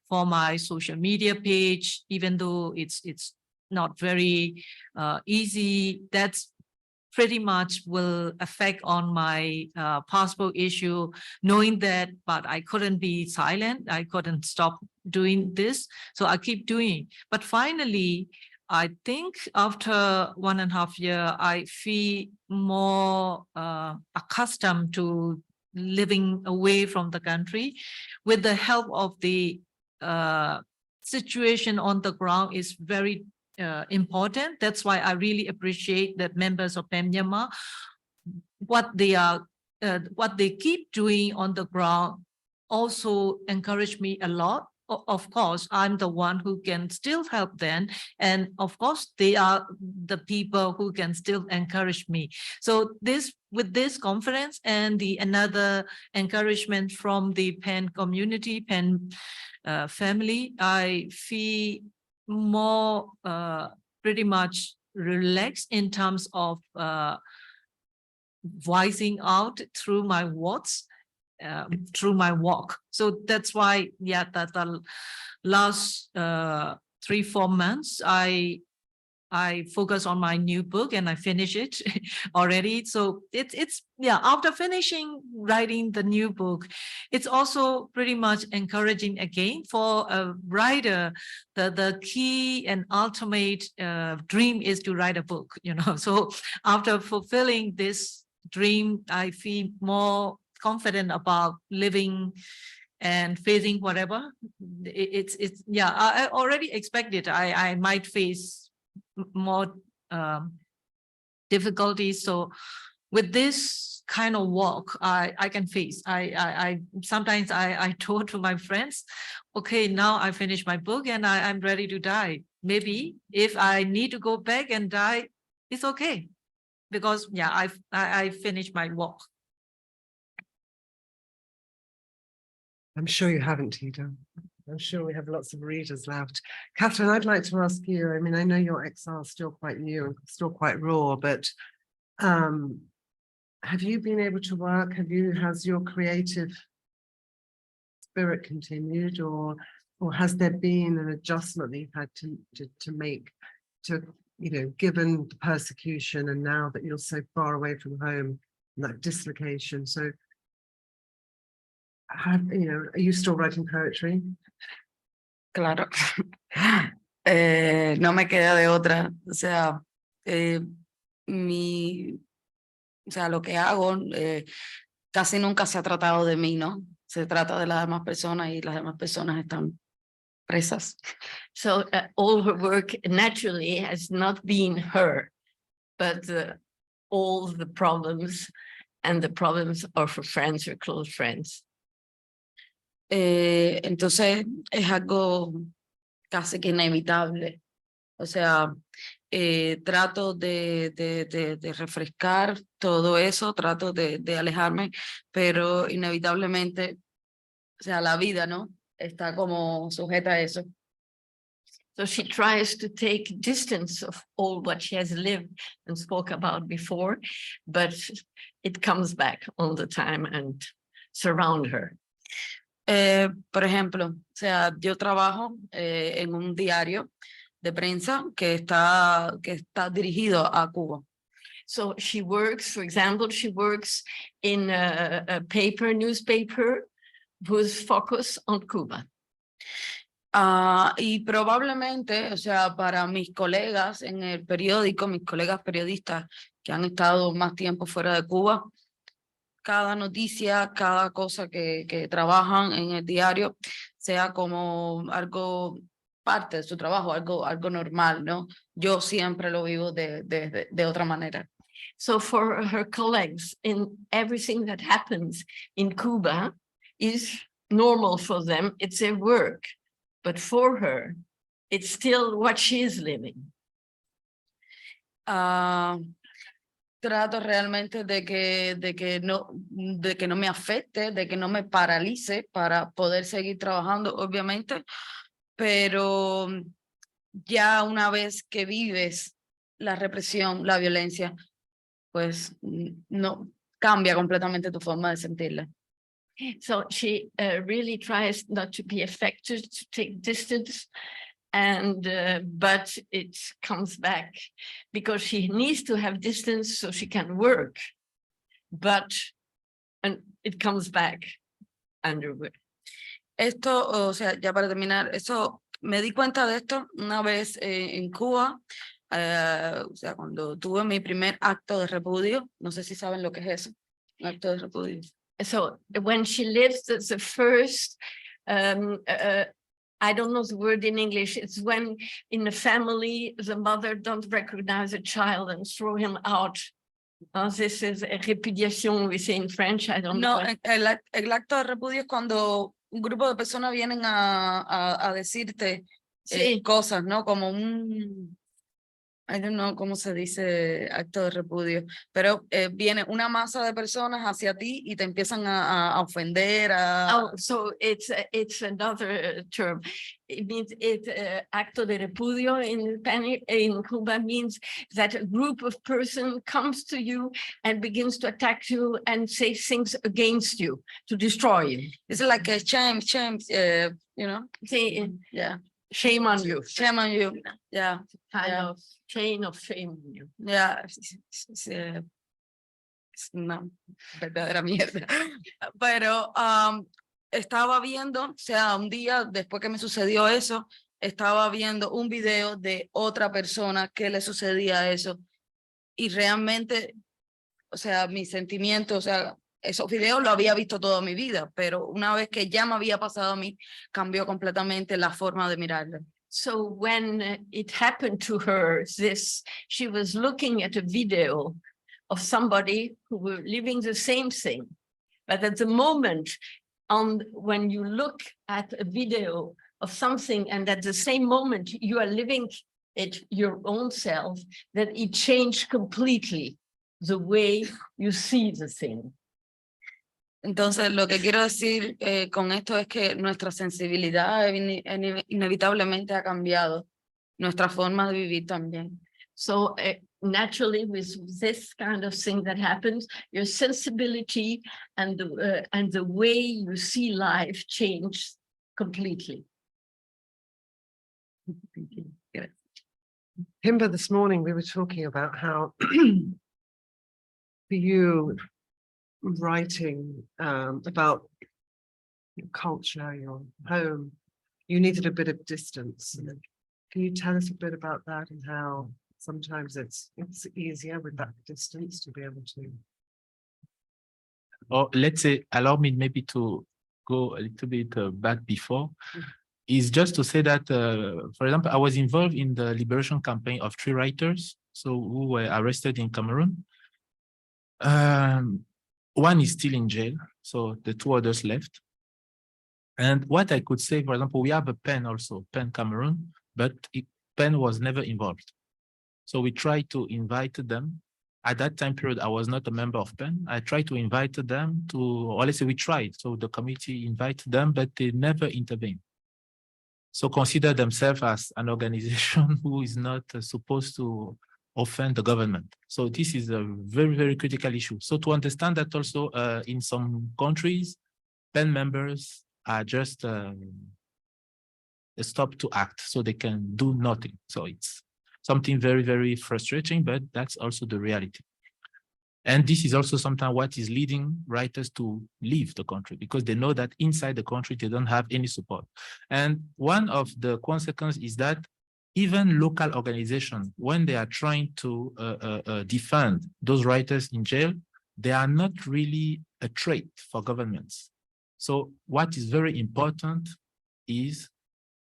for my social media page, even though it's not very easy. That's pretty much will affect on my possible issue, knowing that, but I couldn't be silent. I couldn't stop doing this. So I keep doing. But finally, I think after 1.5 years, I feel more accustomed to living away from the country. With the help of the situation on the ground is very important. That's why I really appreciate that members of PAM Myanmar, what they keep doing on the ground also encourage me a lot. of course, I'm the one who can still help them. And of course, they are the people who can still encourage me. So with this confidence and another encouragement from the PEN community, PEN family, I feel more pretty much relaxed in terms of voicing out through my words, through my walk. So that's why, yeah, that the last 3-4 months, I focus on my new book and I finish it already. So it's yeah, after finishing writing the new book, it's also pretty much encouraging again for a writer. The key and ultimate dream is to write a book, you know. So after fulfilling this dream, I feel more confident about living and facing whatever. It's yeah, I already expected I might face more difficulties. So with this kind of work, I can face. I sometimes I told to my friends, okay, now I finished my book and I'm ready to die. Maybe if I need to go back and die, it's okay, because yeah, I finished my work.
I'm sure you haven't, Tida. I'm sure we have lots of readers left. Catherine, I'd like to ask you, I mean, I know your exile is still quite new and still quite raw, but have you been able to work? Has your creative spirit continued, or has there been an adjustment that you've had to make to, you know, given the persecution and now that you're so far away from home, and that dislocation? So you know, are you still writing poetry?
Claro. No me queda de otra. O sea, lo que hago casi nunca se ha tratado de mí, ¿no? Se trata de las demás personas y las demás personas están presas.
So all her work naturally has not been her, but all the problems, and the problems of her friends, her close friends.
Entonces es algo casi que inevitable. O sea, trato de refrescar todo eso, trato de alejarme, pero inevitablemente, o sea, la vida, ¿no? Está como sujeta a eso.
So she tries to take distance of all what she has lived and spoke about before, but it comes back all the time and surround her.
Por ejemplo, o sea, yo trabajo en un diario de prensa que está dirigido a Cuba.
So she works, for example, she works in a newspaper whose focus on Cuba.
Y probablemente, o sea, para mis colegas en el periódico, mis colegas periodistas que han estado más tiempo fuera de Cuba, cada noticia, cada cosa que trabajan en el diario sea como algo parte de su trabajo, algo normal, ¿no? Yo siempre lo vivo de otra manera.
So for her colleagues, in everything that happens in Cuba is normal for them, it's their work. But for her, it's still what she is living.
Trato realmente de que no me afecte, de que no me paralice para poder seguir trabajando, obviamente, pero ya una vez que vives la represión, la violencia, pues no cambia completamente tu forma de sentirla.
So she really tries not to be affected, to take distance, and but it comes back because she needs to have distance so she can work, and it comes back underway.
Esto, o sea, ya para terminar, eso me di cuenta de esto una vez en Cuba, o sea, cuando tuve mi primer acto de repudio. No sé si saben lo que es eso, un acto de repudio.
So when she lives, the first, I don't know the word in English, it's when in the family, the mother don't recognize a child and throw him out. This is a repudiation, we say in French, I don't know.
No, el acto de repudio es cuando un grupo de personas vienen a decirte
Sí.
cosas, ¿no? Como un, I don't know cómo se dice acto de repudio, pero viene una masa de personas hacia ti y te empiezan a ofender,
Oh, so it's another term. It means acto de repudio in Spanish, in Cuba means that a group of person comes to you and begins to attack you and say things against you to destroy you.
It's like a shame, you know?
Say,
Yeah,
shame on you.
shame on you. Yeah,
Kind
Yeah.
of chain of shame on you.
yeah. Es una verdadera mierda. Pero estaba viendo, o sea, un día después que me sucedió eso, estaba viendo un video de otra persona que le sucedía eso. Y realmente, o sea, mi sentimiento, o sea, esos videos lo había visto toda mi vida, pero una vez que ya me había pasado a mí, cambió completamente la forma de mirarlo.
So when it happened to her, she was looking at a video of somebody who were living the same thing. But at the moment, when you look at a video of something and at the same moment you are living it your own self, that it changed completely the way you see the thing.
Entonces, lo que quiero decir con esto es que nuestra sensibilidad inevitablemente ha cambiado, nuestra forma de vivir también.
So naturally, with this kind of thing that happens, your sensibility and the way you see life changes completely.
Himba, this morning we were talking about how for you writing about your culture, your home, you needed a bit of distance. Can you tell us a bit about that and how sometimes it's easier with that distance to be able to?
Or let's say, allow me maybe to go a little bit back before, is just to say that, for example, I was involved in the liberation campaign of 3 writers, so who were arrested in Cameroon. One is still in jail, so the 2 others left. And what I could say, for example, we have a PEN also, PEN Cameroon, but PEN was never involved. So we tried to invite them. At that time period, I was not a member of PEN. I tried to invite them to, or let's say we tried. So the committee invited them, but they never intervened. So consider themselves as an organization who is not supposed to offend the government. So this is a very, very critical issue. So to understand that also in some countries, PEN members are just stopped to act, so they can do nothing. So it's something very, very frustrating, but that's also the reality. And this is also sometimes what is leading writers to leave the country, because they know that inside the country, they don't have any support. And one of the consequences is that even local organizations, when they are trying to defend those writers in jail, they are not really a threat for governments. So what is very important is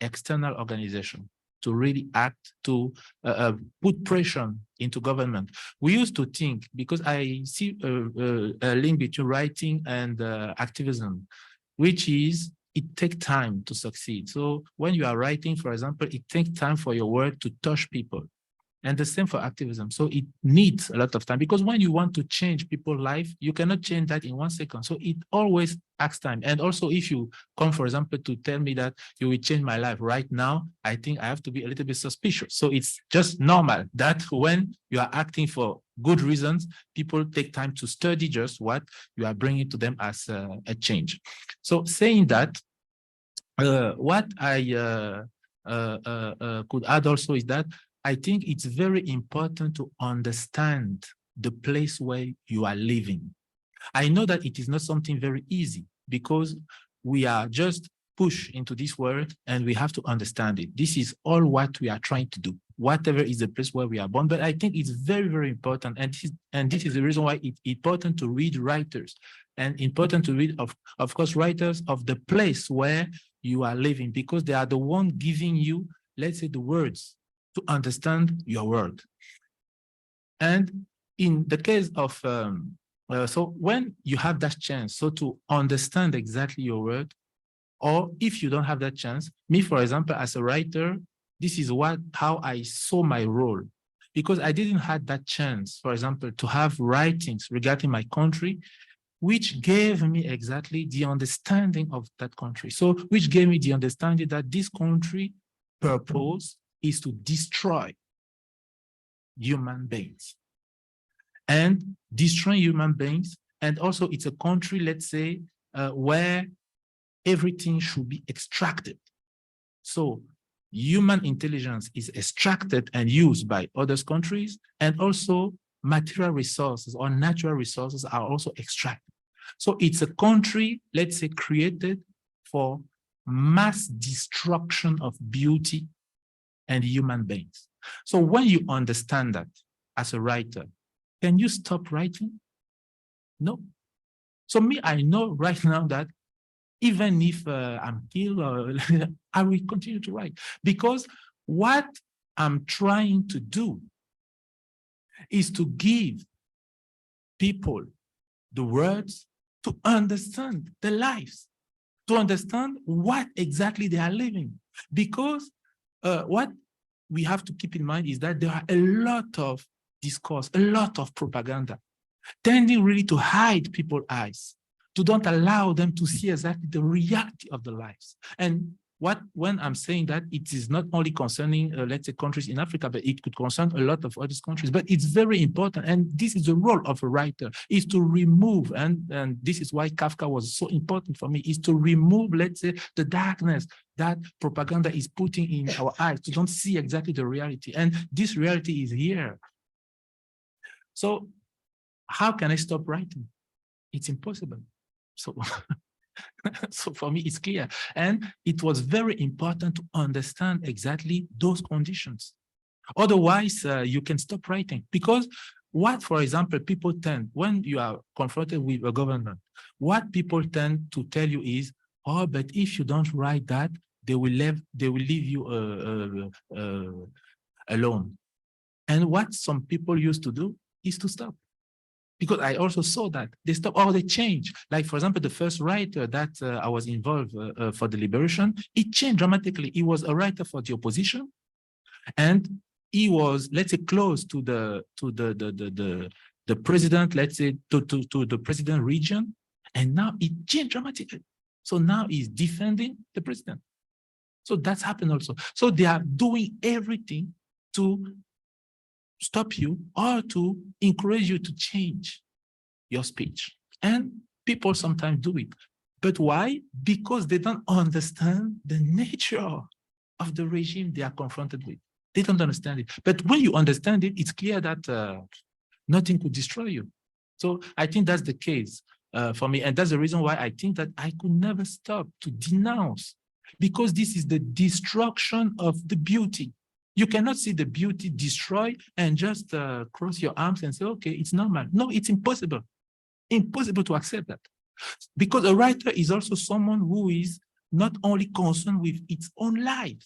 external organization to really act, to put pressure into government. We used to think, because I see a link between writing and activism, which is it takes time to succeed. So when you are writing, for example, it takes time for your work to touch people. And the same for activism. So it needs a lot of time, because when you want to change people's life, you cannot change that in 1 second. So it always takes time. And also, if you come, for example, to tell me that you will change my life right now, I think I have to be a little bit suspicious. So it's just normal that when you are acting for good reasons, people take time to study just what you are bringing to them as a change. So saying that, what I could add also is that I think it's very important to understand the place where you are living. I know that it is not something very easy, because we are just pushed into this world and we have to understand it. This is all what we are trying to do, whatever is the place where we are born. But I think it's very, very important. And this is the reason why it's important to read writers, and important to read, of course, writers of the place where you are living, because they are the one giving you, let's say, the words to understand your world. And in the case of, so when you have that chance, so to understand exactly your world, Or if you don't have that chance, me, for example, as a writer, this is how I saw my role. Because I didn't have that chance, for example, to have writings regarding my country, which gave me exactly the understanding of that country. So, which gave me the understanding that this country purpose is to destroy human beings. And destroying human beings, and also it's a country, let's say, where everything should be extracted. So human intelligence is extracted and used by other countries, and also material resources or natural resources are also extracted. So it's a country, let's say, created for mass destruction of beauty and human beings. So when you understand that as a writer, can you stop writing? No. So me, I know right now that even if I'm killed, I will continue to write, because what I'm trying to do is to give people the words to understand their lives, to understand what exactly they are living. Because what we have to keep in mind is that there are a lot of discourse, a lot of propaganda, tending really to hide people's eyes, to don't allow them to see exactly the reality of the lives. And when I'm saying that, it is not only concerning, let's say, countries in Africa, but it could concern a lot of other countries. But it's very important, and this is the role of a writer, is to remove, and this is why Kafka was so important for me, is to remove, let's say, the darkness that propaganda is putting in our eyes, to don't see exactly the reality. And this reality is here. So how can I stop writing? It's impossible. So, so for me, it's clear. And it was very important to understand exactly those conditions. Otherwise, you can stop writing. Because what, for example, people tend, when you are confronted with a government, what people tend to tell you is, oh, but if you don't write that, they will leave you alone. And what some people used to do is to stop. Because I also saw that they stop or they change. Like, for example, the first writer that I was involved for the liberation, it changed dramatically. He was a writer for the opposition, and he was, let's say, close to the president, let's say, to the president region, and now it changed dramatically. So now he's defending the president. So that's happened also. So they are doing everything to stop you or to encourage you to change your speech. And people sometimes do it. But why? Because they don't understand the nature of the regime they are confronted with. They don't understand it. But when you understand it, it's clear that nothing could destroy you. So I think that's the case for me. And that's the reason why I think that I could never stop to denounce, because this is the destruction of the beauty. You cannot see the beauty destroyed and just cross your arms and say, okay, it's normal. No, it's impossible. Impossible to accept that. Because a writer is also someone who is not only concerned with its own life.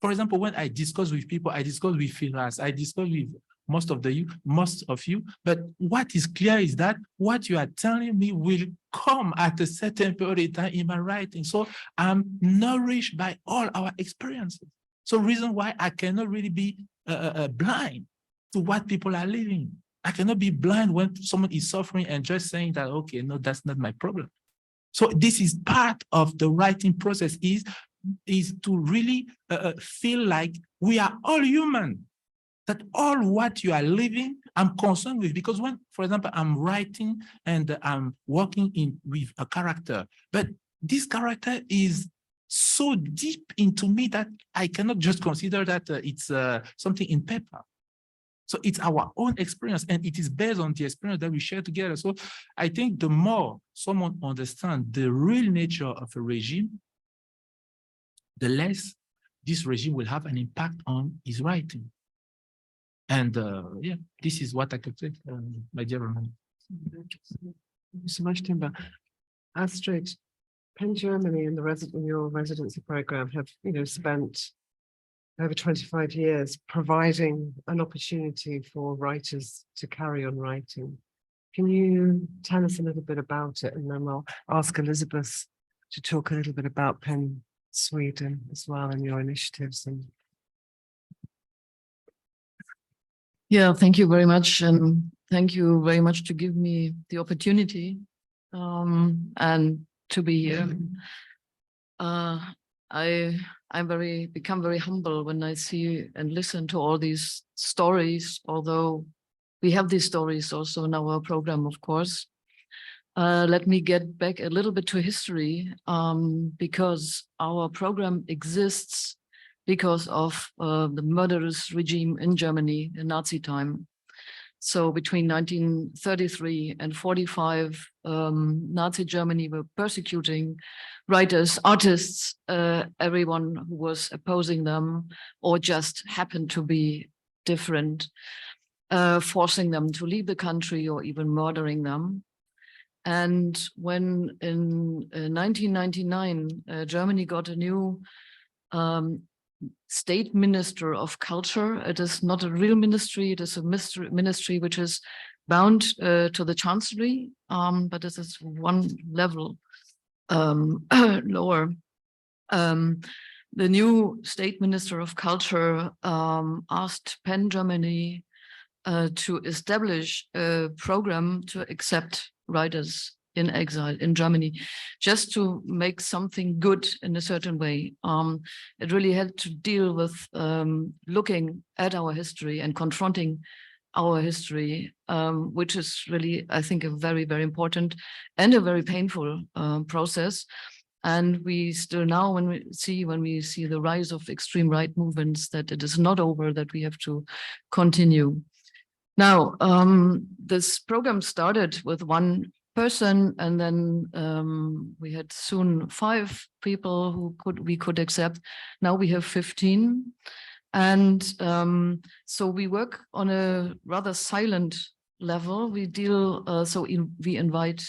For example, when I discuss with people, I discuss with Firas, I discuss with most of you, but what is clear is that what you are telling me will come at a certain period of time in my writing. So I'm nourished by all our experiences. So reason why I cannot really be blind to what people are living. I cannot be blind when someone is suffering and just saying that, okay, no, that's not my problem. So this is part of the writing process, is to really feel like we are all human, that all what you are living, I'm concerned with. Because when, for example, I'm writing and I'm working with a character, but this character is so deep into me that I cannot just consider that it's something in paper. So it's our own experience, and it is based on the experience that we share together. So I think the more someone understands the real nature of a regime, the less this regime will have an impact on his writing. And yeah, this is what I could say, my dear Roman.
Thank you so much, Timber. Astrid, Penn Germany and your residency program have, spent over 25 years providing an opportunity for writers to carry on writing. Can you tell us a little bit about it? And then we'll ask Elizabeth to talk a little bit about PEN Sweden as well and your initiatives. And
yeah, thank you very much. And thank you very much to give me the opportunity and to be here. I'm become very humble when I see and listen to all these stories, although we have these stories also in our program, of course. Let me get back a little bit to history, because our program exists because of the murderous regime in Germany in Nazi time. So between 1933 and 45, Nazi Germany were persecuting writers, artists, everyone who was opposing them or just happened to be different, forcing them to leave the country or even murdering them. And when in 1999, Germany got a new state minister of culture. It is not a real ministry, it is a ministry which is bound to the chancellery, but this is one level lower. The new state minister of culture asked PEN Germany to establish a program to accept writers in exile in Germany, just to make something good in a certain way. It really had to deal with looking at our history and confronting our history, which is really, I think, a very, very important and a very painful process. And we still now, when we see the rise of extreme right movements, that it is not over, that we have to continue. Now, this program started with one person, and then we had soon 5 people who we could accept. Now we have 15. And so we work on a rather silent level. We deal, we invite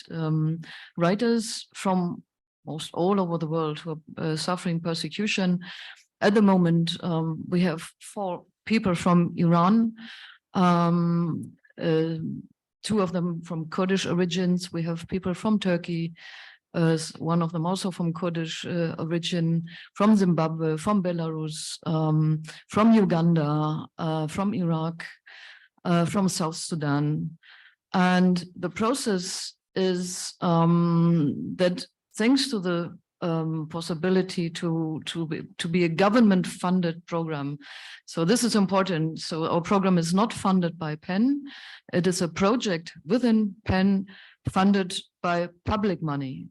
writers from most all over the world who are suffering persecution. At the moment, we have 4 people from Iran, 2 of them from Kurdish origins. We have people from Turkey, one of them also from Kurdish origin, from Zimbabwe, from Belarus, from Uganda, from Iraq, from South Sudan. And the process is that thanks to the possibility to be a government-funded program. So this is important. So our program is not funded by PEN. It is a project within PEN funded by public money.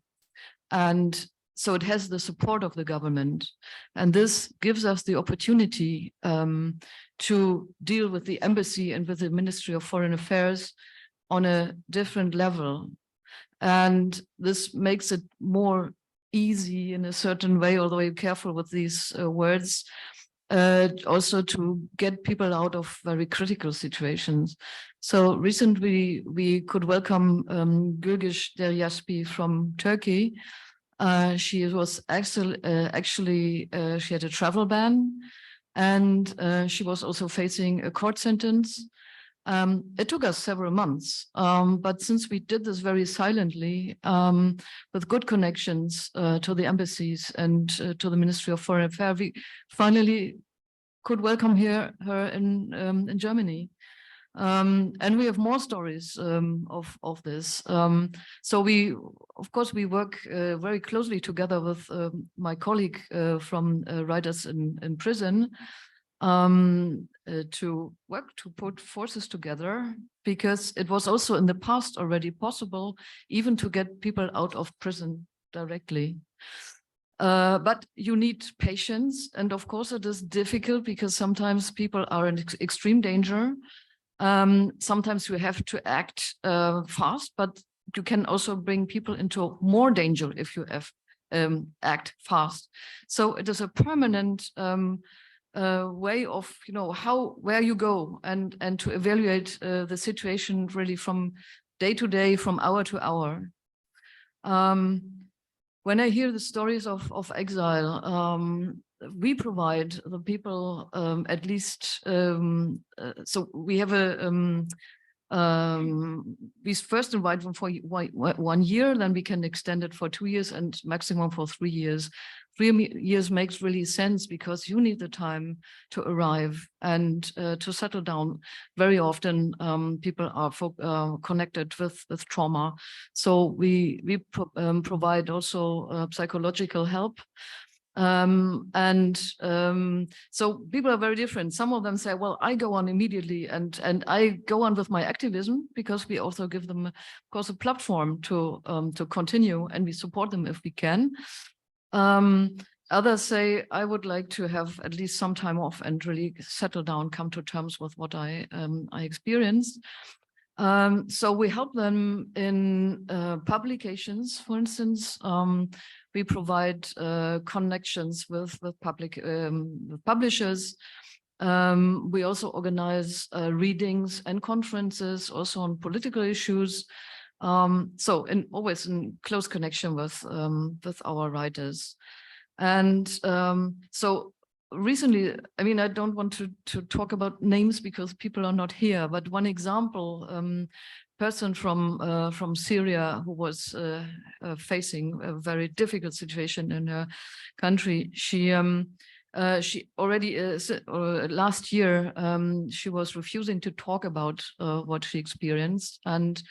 And so it has the support of the government. And this gives us the opportunity to deal with the embassy and with the Ministry of Foreign Affairs on a different level. And this makes it more easy in a certain way, although you're careful with these words, also to get people out of very critical situations. So recently we could welcome Gülgiş Deryaspi from Turkey. She was actually she had a travel ban, and she was also facing a court sentence. It took us several months, but since we did this very silently, with good connections to the embassies and to the Ministry of Foreign Affairs, we finally could welcome her in Germany. And we have more stories of this. So we, of course, we work very closely together with my colleague from Writers in Prison, to work to put forces together, because it was also in the past already possible even to get people out of prison directly. But you need patience, and of course it is difficult because sometimes people are in extreme danger. Sometimes you have to act fast, but you can also bring people into more danger if you act fast. So it is a permanent way of, where you go and to evaluate the situation really from day to day, from hour to hour. When I hear the stories of exile, we provide the people at least, so we have We first invite them for 1 year, then we can extend it for 2 years and maximum for 3 years. 3 years makes really sense because you need the time to arrive and to settle down. Very often people are connected with trauma. So we provide also psychological help. So people are very different. Some of them say, well, I go on immediately and I go on with my activism because we also give them, of course, a platform to continue, and we support them if we can. Others say, I would like to have at least some time off and really settle down, come to terms with what I experienced. So we help them in publications, for instance. We provide connections with publishers. We also organize readings and conferences, also on political issues. So always in close connection with our writers. And so recently, I mean, I don't want to talk about names because people are not here, but one example, person from Syria who was facing a very difficult situation in her country. She already last year she was refusing to talk about what she experienced, and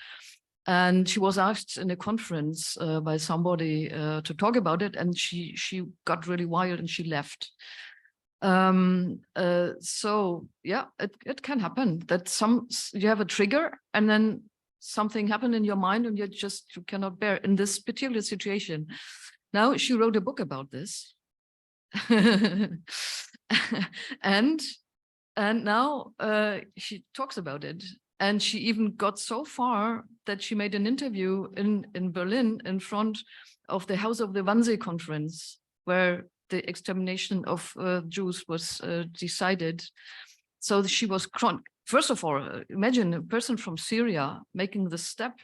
she was asked in a conference by somebody to talk about it, and she got really wild and she left. So yeah, it can happen that you have a trigger and then something happened in your mind and you cannot bear in this particular situation. Now she wrote a book about this. and now she talks about it, and she even got so far that she made an interview in Berlin in front of the House of the Wannsee Conference, where the extermination of Jews was decided. So she was first of all, imagine a person from Syria making the step.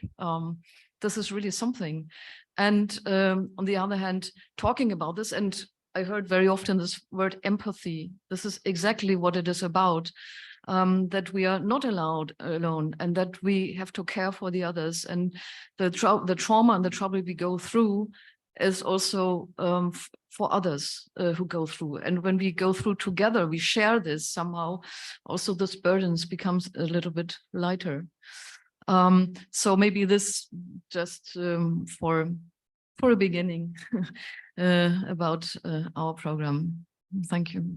This is really something. And on the other hand, talking about this, and I heard very often this word empathy. This is exactly what it is about, that we are not allowed alone and that we have to care for the others. And the trauma and the trouble we go through is also for others who go through. And when we go through together, we share this somehow, also this burdens becomes a little bit lighter. So maybe this just for a beginning about our program. Thank you.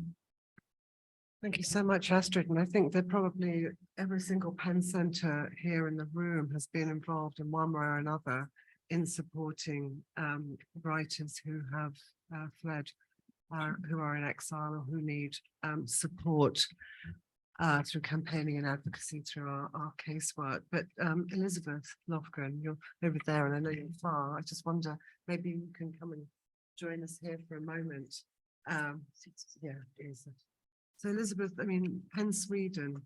Thank you so much, Astrid. And I think that probably every single PEN Centre here in the room has been involved in one way or another in supporting writers who have fled, who are in exile, or who need support through campaigning and advocacy through our casework. But Elizabeth Lofgren, you're over there and I know you're far. I just wonder, maybe you can come and join us here for a moment. Yeah, so Elizabeth, I mean, PEN Sweden.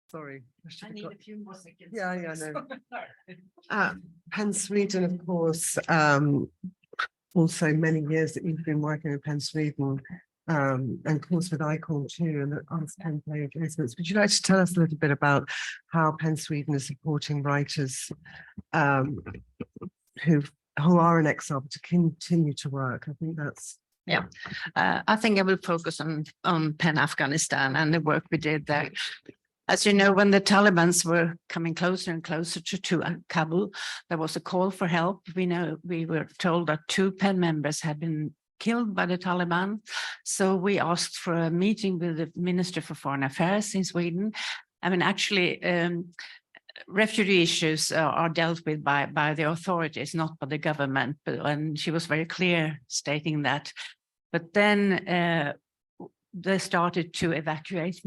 Sorry.
I need a few more seconds.
Yeah, I know. PEN Sweden, of course, also many years that you've been working with PEN Sweden, and of course with ICON too, and the Ask PEN page. Would you like to tell us a little bit about how PEN Sweden is supporting writers who are in exile but to continue to work? I think that's.
Yeah, I think I will focus on PEN Afghanistan and the work we did there. As you know, when the Taliban were coming closer and closer to Kabul, there was a call for help. We were told that 2 PEN members had been killed by the Taliban. So we asked for a meeting with the Minister for Foreign Affairs in Sweden. I mean, actually, refugee issues are dealt with by the authorities, not by the government. And she was very clear stating that. But then they started to evacuate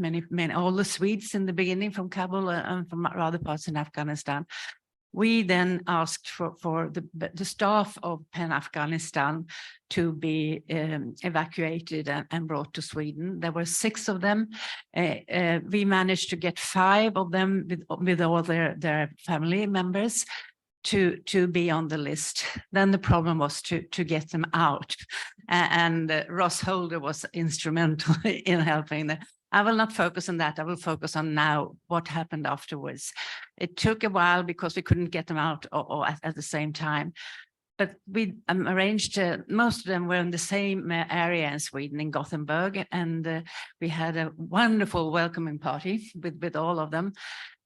all the Swedes in the beginning from Kabul and from other parts in Afghanistan. We then asked for the staff of PEN Afghanistan to be evacuated and brought to Sweden. There were 6 of them. We managed to get 5 of them with all their family members to be on the list. Then the problem was to get them out. And Ross Holder was instrumental in helping them. I will not focus on that. I will focus on now what happened afterwards. It took a while because we couldn't get them out or at the same time. But we arranged, most of them were in the same area in Sweden, in Gothenburg, and we had a wonderful welcoming party with all of them.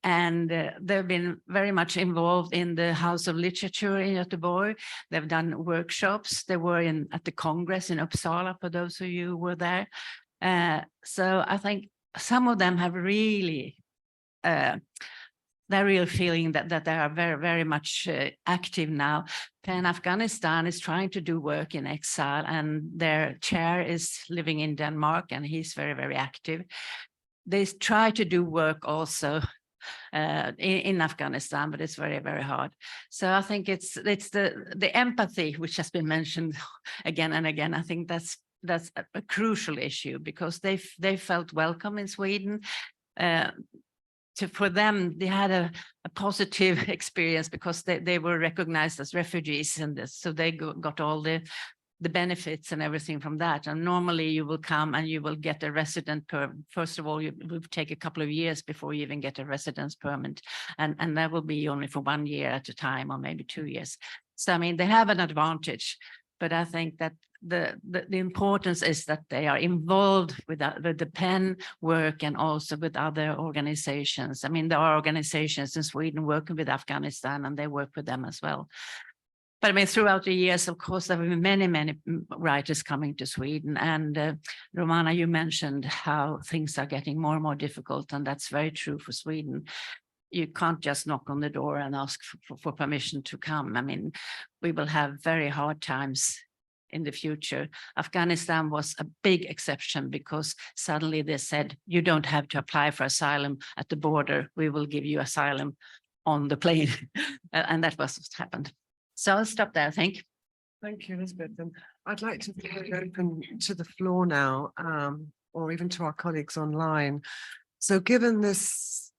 And they've been very much involved in the House of Literature in Göteborg. They've done workshops. They were at the Congress in Uppsala, for those of you who were there. So I think some of them have really they're really feeling that they are very, very much active now. PEN Afghanistan is trying to do work in exile, and their chair is living in Denmark, and he's very, very active. They try to do work also in Afghanistan, but it's very, very hard. So I think it's the empathy which has been mentioned again and again. I think that's a crucial issue, because they felt welcome in Sweden. For them, they had a positive experience because they were recognized as refugees, and so they got all the benefits and everything from that. And normally you will come and you will get a resident permit. First of all, it will take a couple of years before you even get a residence permit, and that will be only for 1 year at a time, or maybe 2 years. So I mean, they have an advantage, but I think that the importance is that they are involved with the PEN work and also with other organizations. I mean, there are organizations in Sweden working with Afghanistan, and they work with them as well. But I mean, throughout the years, of course, there have been many, many writers coming to Sweden. And Romana, you mentioned how things are getting more and more difficult, and that's very true for Sweden. You can't just knock on the door and ask for permission to come. I mean, we will have very hard times in the future. Afghanistan was a big exception, because suddenly they said, you don't have to apply for asylum at the border. We will give you asylum on the plane. And that was what happened. So I'll stop there, I think.
Thank you, Elizabeth. And I'd like to open to the floor now, or even to our colleagues online. So given this,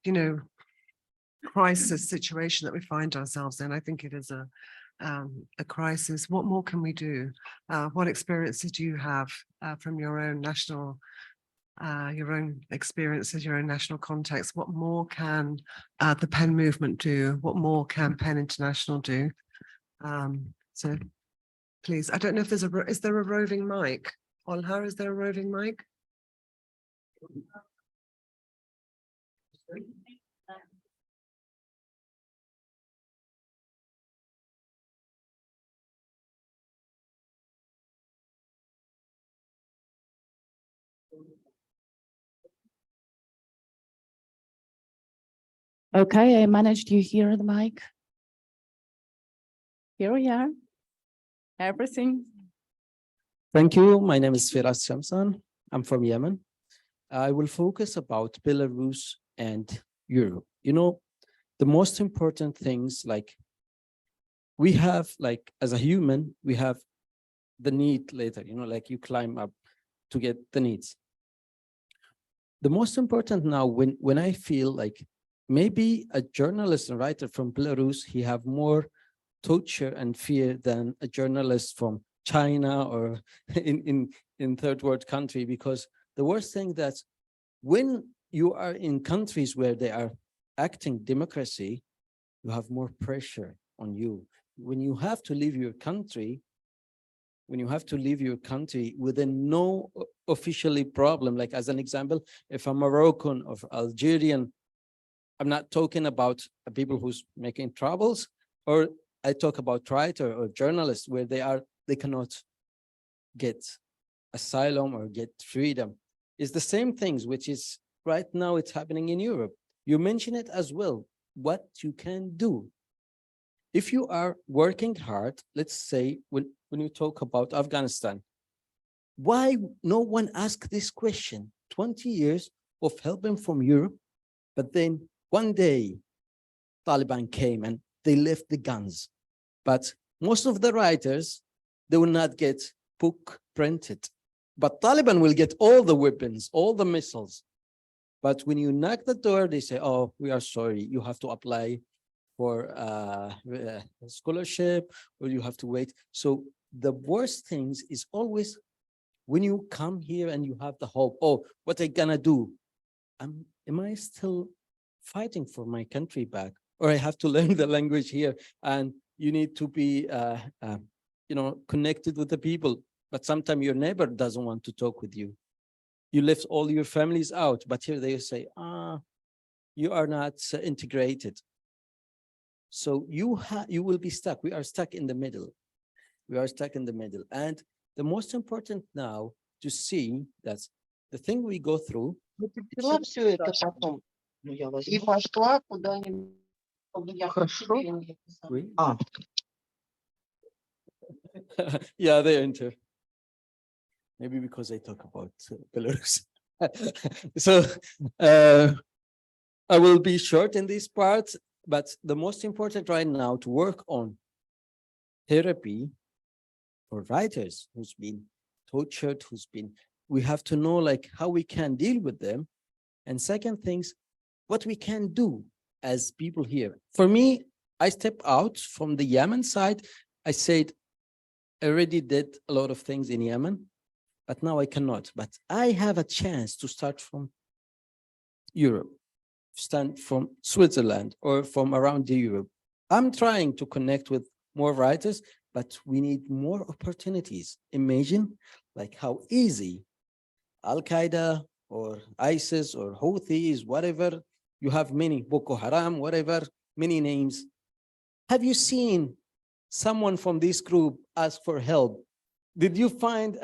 crisis situation that we find ourselves in, I think it is a crisis. What more can we do? What experiences do you have from your own national, your own experiences, your own national context? What more can the PEN movement do? What more can PEN International do? So please, I don't know if is there a roving mic? Olha, is there a roving mic?
Okay, I managed to hear the mic. Here we are. Everything.
Thank you. My name is Firas Shamsan. I'm from Yemen. I will focus about Belarus and Europe. The most important things, like we have, like as a human, we have the need later, like you climb up to get the needs. The most important now, when I feel like maybe a journalist and writer from Belarus, he have more torture and fear than a journalist from China or in third world country, because the worst thing that when you are in countries where they are acting democracy, you have more pressure on you. When you have to leave your country, within no officially problem, like as an example, if I'm Moroccan or Algerian, I'm not talking about people who's making troubles, or I talk about writer or journalists where they cannot get asylum or get freedom. It's the same things, which is right now it's happening in Europe. You mention it as well, what you can do. If you are working hard, let's say when you talk about Afghanistan, why no one asked this question? 20 years of helping from Europe, but then one day Taliban came and they left the guns. But most of the writers, they will not get book printed. But Taliban will get all the weapons, all the missiles. But when you knock the door, they say, oh, we are sorry, you have to apply for a scholarship, or you have to wait. So the worst things is always when you come here and you have the hope, oh, what I gonna do? Am I still fighting for my country back? Or I have to learn the language here, and you need to be, connected with the people. But sometimes your neighbor doesn't want to talk with you. You left all your families out, but here they say, you are not integrated. So you will be stuck. We are stuck in the middle. We are stuck in the middle. And the most important now to see that the thing we go through. Yeah, they enter. Maybe because I talk about Belarus. So I will be short in this part, but the most important right now to work on therapy for writers who's been tortured, we have to know like how we can deal with them. And second things, what we can do as people here. For me, I step out from the Yemen side. I said, I already did a lot of things in Yemen, but now I cannot. But I have a chance to start from Europe, start from Switzerland or from around Europe. I'm trying to connect with more writers, but we need more opportunities. Imagine like how easy Al-Qaeda or ISIS or Houthis, whatever, you have many, Boko Haram, whatever, many names. Have you seen someone from this group ask for help? Did you find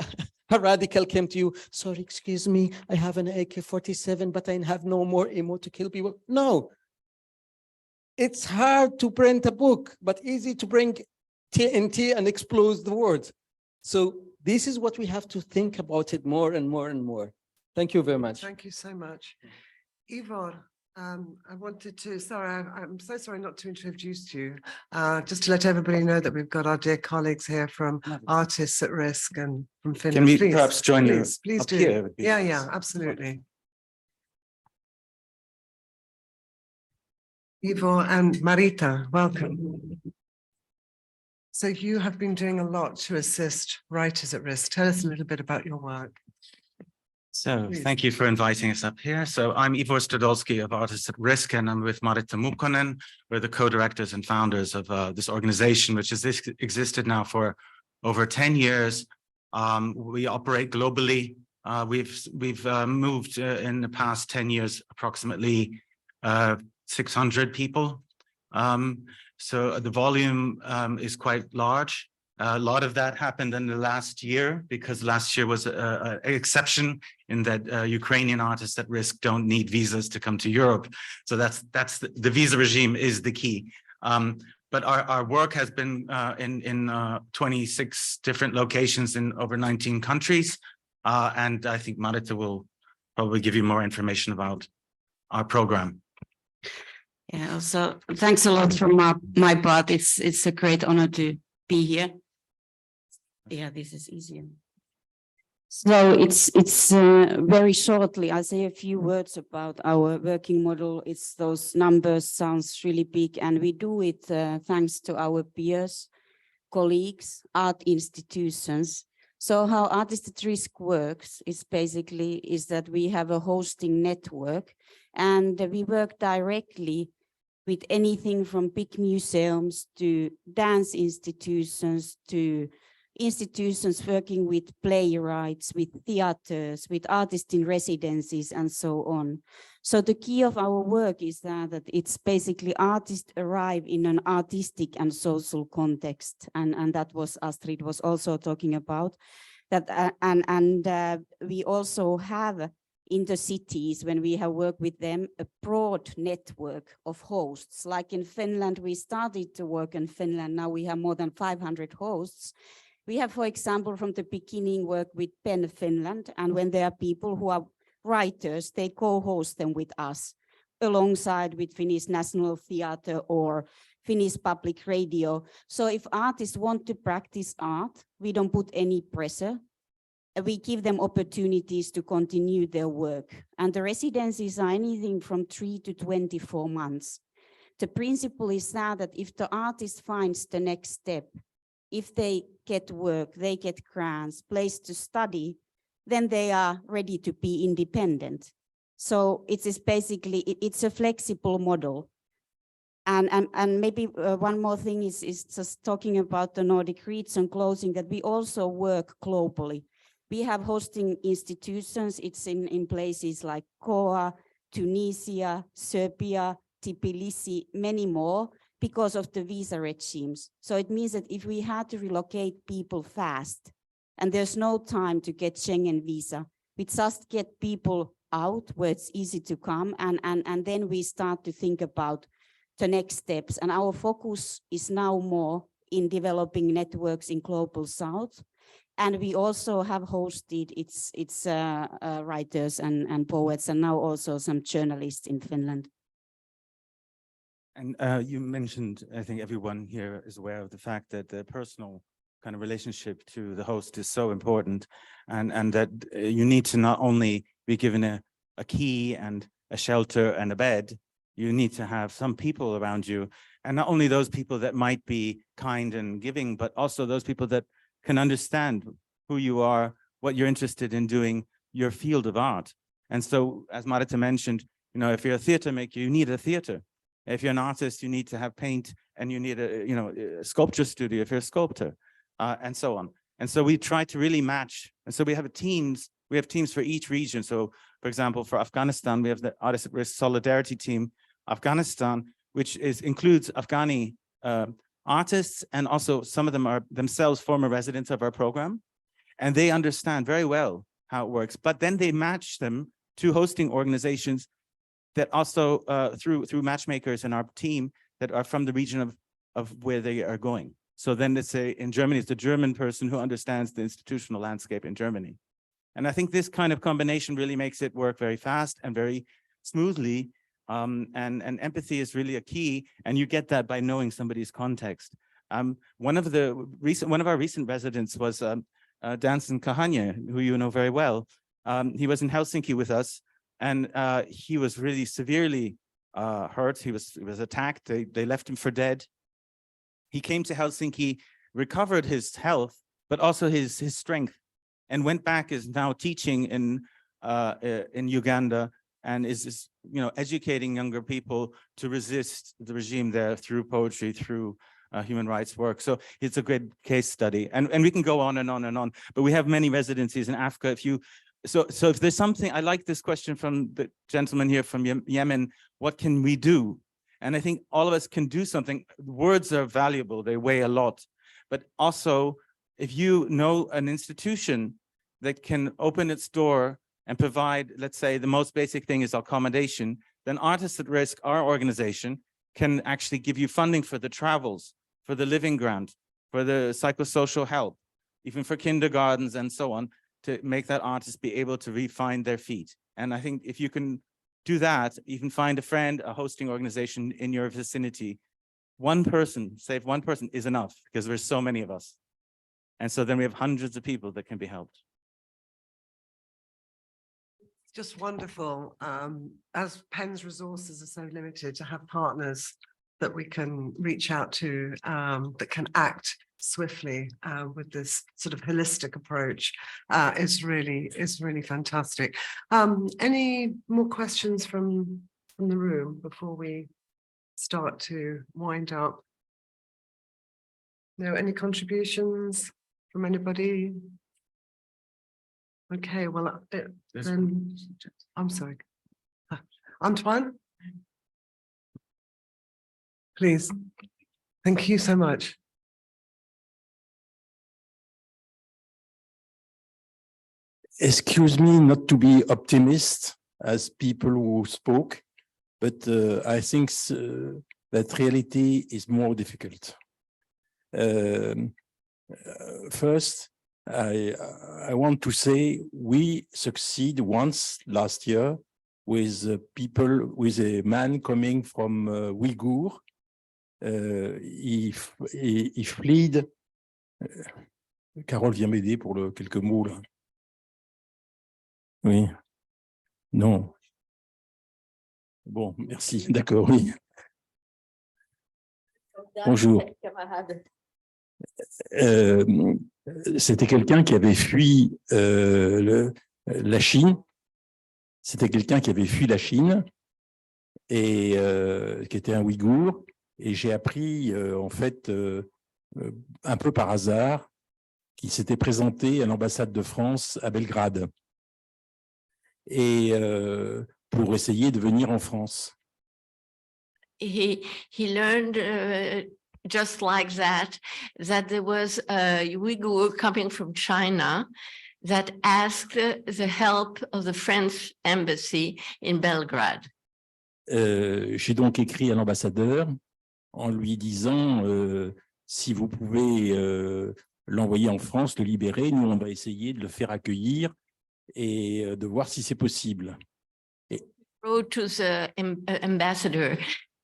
a radical came to you, sorry, excuse me, I have an AK-47, but I have no more ammo to kill people? No. It's hard to print a book, but easy to bring TNT and explode the world. So this is what we have to think about it more and more and more. Thank you very much.
Thank you so much. Ivor, I wanted to, I'm so sorry not to introduce you. Just to let everybody know that we've got our dear colleagues here from Artists at Risk and from Finland.
Can we
Please,
perhaps join you
please
up
do.
here? Would be
Yeah,
nice.
yeah, absolutely. Ivor and Marita, welcome. So you have been doing a lot to assist Writers at Risk. Tell us a little bit about your work.
So
Please.
thank you for inviting us up here. So I'm Ivor Stodolski of Artists at Risk, and I'm with Marita Mukkonen. We're the co-directors and founders of this organization, which has existed now for over 10 years. We operate globally. We've moved in the past 10 years, approximately 600 people. So the volume is quite large. A lot of that happened in the last year, because last year was an exception in that Ukrainian artists at risk don't need visas to come to Europe. So that's the visa regime is the key. But our work has been in 26 different locations in over 19 countries. And I think Marita will probably give you more information about our program.
Yeah, so thanks a lot from my part. It's a great honor to be here. Yeah, this is easier. So it's very shortly, I'll say a few words about our working model. It's those numbers sounds really big, and we do it thanks to our peers, colleagues, art institutions. So how Artists at Risk works is that we have a hosting network, and we work directly with anything from big museums to dance institutions to institutions working with playwrights, with theaters, with artists in residencies, and so on. So the key of our work is that it's basically artists arrive in an artistic and social context, and that was Astrid was also talking about that, and we also have in the cities, when we have worked with them, a broad network of hosts. Like in Finland, we started to work in Finland. Now we have more than 500 hosts. We have, for example, from the beginning worked with Pen Finland, and when there are people who are writers, they co-host them with us, alongside with Finnish National Theatre or Finnish Public Radio. So if artists want to practice art, we don't put any pressure. We give them opportunities to continue their work. And the residencies are anything from 3 to 24 months. The principle is that if the artist finds the next step, if they get work, they get grants, place to study, then they are ready to be independent. So it is basically, it's a flexible model. And maybe one more thing is just talking about the Nordic region closing, that we also work globally. We have hosting institutions. It's in places like Goa, Tunisia, Serbia, Tbilisi, many more, because of the visa regimes. So it means that if we had to relocate people fast, and there's no time to get Schengen visa, we just get people out where it's easy to come, and then we start to think about the next steps. And our focus is now more in developing networks in Global South. And we also have hosted its writers and poets, and now also some journalists in Finland.
And you mentioned, I think everyone here is aware of the fact that the personal kind of relationship to the host is so important, and that you need to not only be given a key and a shelter and a bed, you need to have some people around you, and not only those people that might be kind and giving, but also those people that can understand who you are, what you're interested in doing, your field of art. And so, as Marita mentioned, you know, if you're a theater maker, you need a theater. If you're an artist, you need to have paint, and you need a sculpture studio if you're a sculptor, and so on. And so we try to really match. And so we have teams for each region. So, for example, for Afghanistan, we have the Artists at Risk Solidarity Team Afghanistan, which includes Afghani artists, and also some of them are themselves former residents of our program, and they understand very well how it works. But then they match them to hosting organizations that also through matchmakers in our team that are from the region of where they are going. So then let's say in Germany, it's the German person who understands the institutional landscape in Germany. And I think this kind of combination really makes it work very fast and very smoothly. And empathy is really a key, and you get that by knowing somebody's context. One of our recent residents was Danson Kahanya, who you know very well. He was in Helsinki with us, and he was really severely hurt. He was attacked. They left him for dead. He came to Helsinki, recovered his health, but also his strength, and went back, is now teaching in Uganda, and is educating younger people to resist the regime there through poetry, through human rights work. So it's a great case study, and we can go on and on and on. But we have many residencies in Africa. So if there's something, I like this question from the gentleman here from Yemen, what can we do? And I think all of us can do something. Words are valuable, they weigh a lot. But also, if you know an institution that can open its door and provide, let's say, the most basic thing is accommodation, then Artists at Risk, our organization, can actually give you funding for the travels, for the living grant, for the psychosocial help, even for kindergartens and so on, to make that artist be able to re-find their feet. And I think if you can do that, you can find a friend, a hosting organization in your vicinity. One person, save one person, is enough, because there's so many of us. And so then we have hundreds of people that can be helped.
It's just wonderful, as PEN's resources are so limited, to have partners that we can reach out to, that can act swiftly with this sort of holistic approach is really fantastic. Any more questions from the room before we start to wind up? No, any contributions from anybody? Okay, well, then I'm sorry. Antoine? Please. Thank you so much.
Excuse me not to be optimist as people who spoke, but I think that reality is more difficult. First, I want to say we succeed once last year with people, with a man coming from Uyghur. Il fled. Carole vient m'aider pour quelques mots là. Oui. Non. Bon, merci. D'accord, oui. Bonjour. C'était quelqu'un qui avait fui la Chine. C'était quelqu'un qui avait fui la Chine et qui était un Ouïghour. Et j'ai appris, en fait, un peu par hasard, qu'il s'était présenté à l'ambassade de France à Belgrade et pour essayer de venir en France.
He learned just like that there was a Uyghur coming from China that asked the help of the French embassy in Belgrade.
J'ai donc écrit à l'ambassadeur en lui disant si vous pouvez l'envoyer en France, le libérer, nous on va essayer de le faire accueillir et de voir si c'est possible.
Wrote to the ambassador,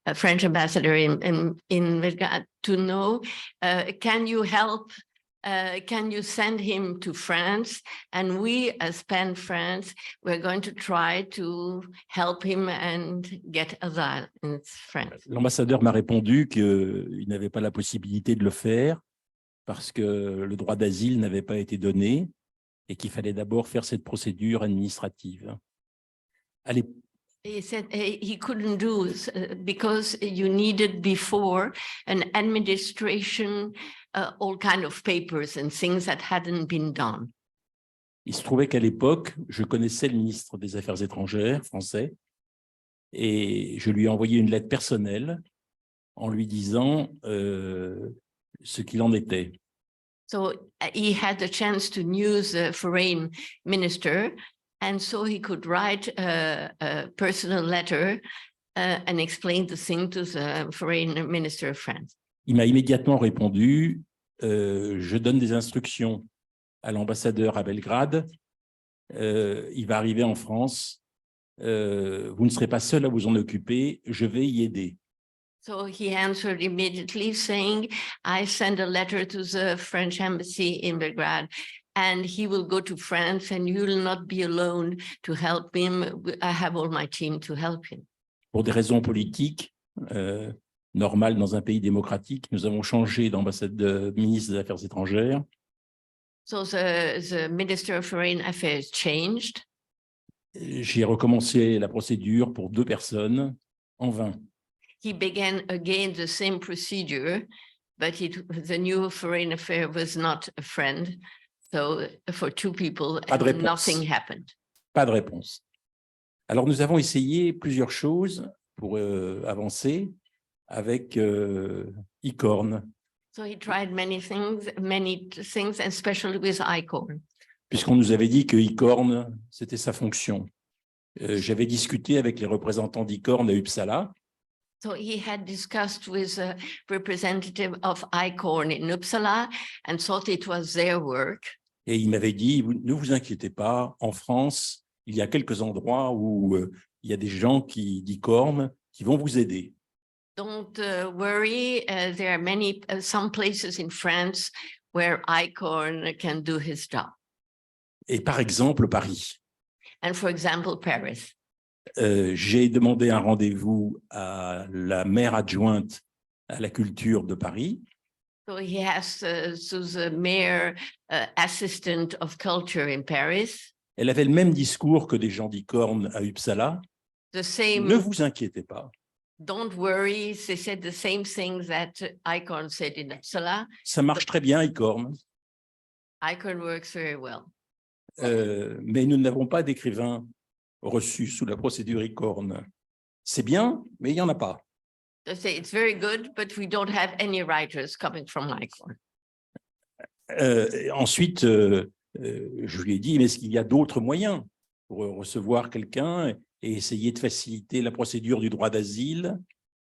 a French ambassador in Belgrade, to know, can you help? Can you send him to France? And we, as PEN France, we're going to try to help him and get asile in France.
L'ambassadeur m'a répondu qu'il n'avait pas la possibilité de le faire parce que le droit d'asile n'avait pas été donné et qu'il fallait d'abord faire cette procédure administrative.
He said he couldn't do because you needed before an administration, all kind of papers and things that hadn't been done.
Il se trouvait qu'à l'époque, je connaissais le ministre des Affaires étrangères français et je lui ai envoyé une lettre personnelle en lui disant ce qu'il en était.
So he had the chance to use the foreign minister, and so he could write a personal letter and explain the thing to the foreign minister of France.
Il m'a immédiatement répondu, je donne des instructions à l'ambassadeur à Belgrade, il va arriver en France, vous ne serez pas seul à vous en occuper, je vais y aider.
So he answered immediately saying, I send a letter to the French embassy in Belgrade, and he will go to France and you will not be alone to help him. I have all my team to help him.
Pour des raisons politiques normales dans un pays démocratique, nous avons changé de ministre des Affaires étrangères.
So the Minister of Foreign Affairs changed.
J'ai recommencé la procédure pour 2 personnes en vain.
He began again the same procedure, but the new foreign affair was not a friend. So for 2 people, nothing happened.
Pas de réponse. Alors nous avons essayé plusieurs choses pour avancer avec ICORN.
So he tried many things, and especially with ICORN.
Puisqu'on nous avait dit que ICORN, c'était sa fonction. J'avais discuté avec les représentants d'ICORN à Uppsala.
So he had discussed with a representative of ICORN in Uppsala and thought it was their work.
Et il m'avait dit, ne vous inquiétez pas, en France, il y a quelques endroits où il y a des gens d'ICORN qui vont vous aider.
Don't worry, there are some places in France where ICORN can do his job.
Et par exemple, Paris.
And for example, Paris.
J'ai demandé un rendez-vous à la maire adjointe à la culture de Paris.
So he asked the mayor assistant of culture in Paris.
Elle avait le même discours que des gens d'ICORN à Uppsala. Ne vous inquiétez pas.
Don't worry, they said the same thing that ICORN said in Uppsala.
Ça marche très bien, ICORN.
ICORN works very well.
Mais nous n'avons pas d'écrivain reçu sous la procédure ICORN. C'est bien, mais il n'y en a pas.
They say it's very good, but we don't have any writers coming from ICORN.
Ensuite, je lui ai dit, mais est-ce qu'il y a d'autres moyens pour recevoir quelqu'un et essayer de faciliter la procédure du droit d'asile,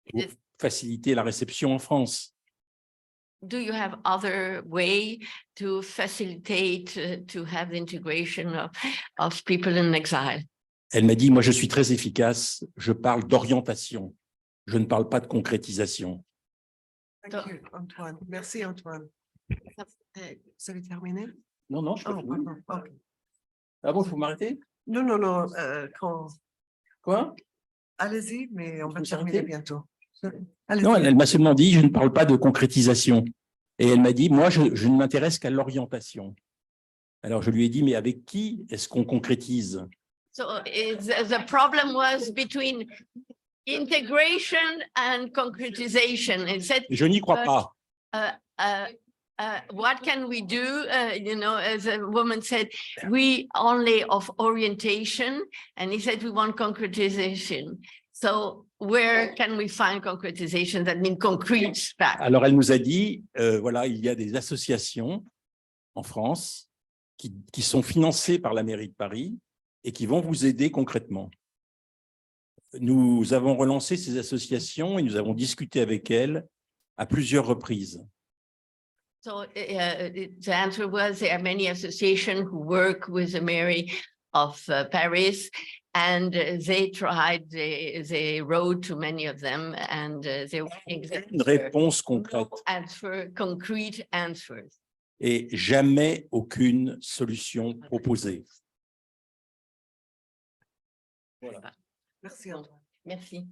pour faciliter la réception en France?
Do you have other way to facilitate, to have the integration of people in exile?
Elle m'a dit, moi je suis très efficace, je parle d'orientation, je ne parle pas de concrétisation.
Thank you, Antoine. Merci, Antoine. Vous avez terminé?
Non, non, je peux.
Okay.
Ah bon, il faut m'arrêter?
Non, non, non.
Quoi?
Allez-y, mais on va terminer bientôt.
Non, elle m'a seulement dit, je ne parle pas de concrétisation. Et elle m'a dit, moi, je ne m'intéresse qu'à l'orientation. Alors, je lui ai dit, mais avec qui est-ce qu'on concrétise?
So the problem was between integration and concretization. It said,
Je n'y crois
but,
pas.
what can we do? You know, as a woman said, we only of orientation, and he said we want concretization. So where can we find concretization? That means concrete facts.
Alors, elle nous a dit, voilà, il y a des associations en France qui sont financées par la mairie de Paris et qui vont vous aider concrètement. Nous avons relancé ces associations et nous avons discuté avec elles à plusieurs reprises.
So the answer was there are many associations who work with the Mary of Paris, and they tried, they wrote to many of them, and they were
Une réponse concrète
concrete answers.
et jamais aucune solution proposée. Voilà.
Merci.
Merci.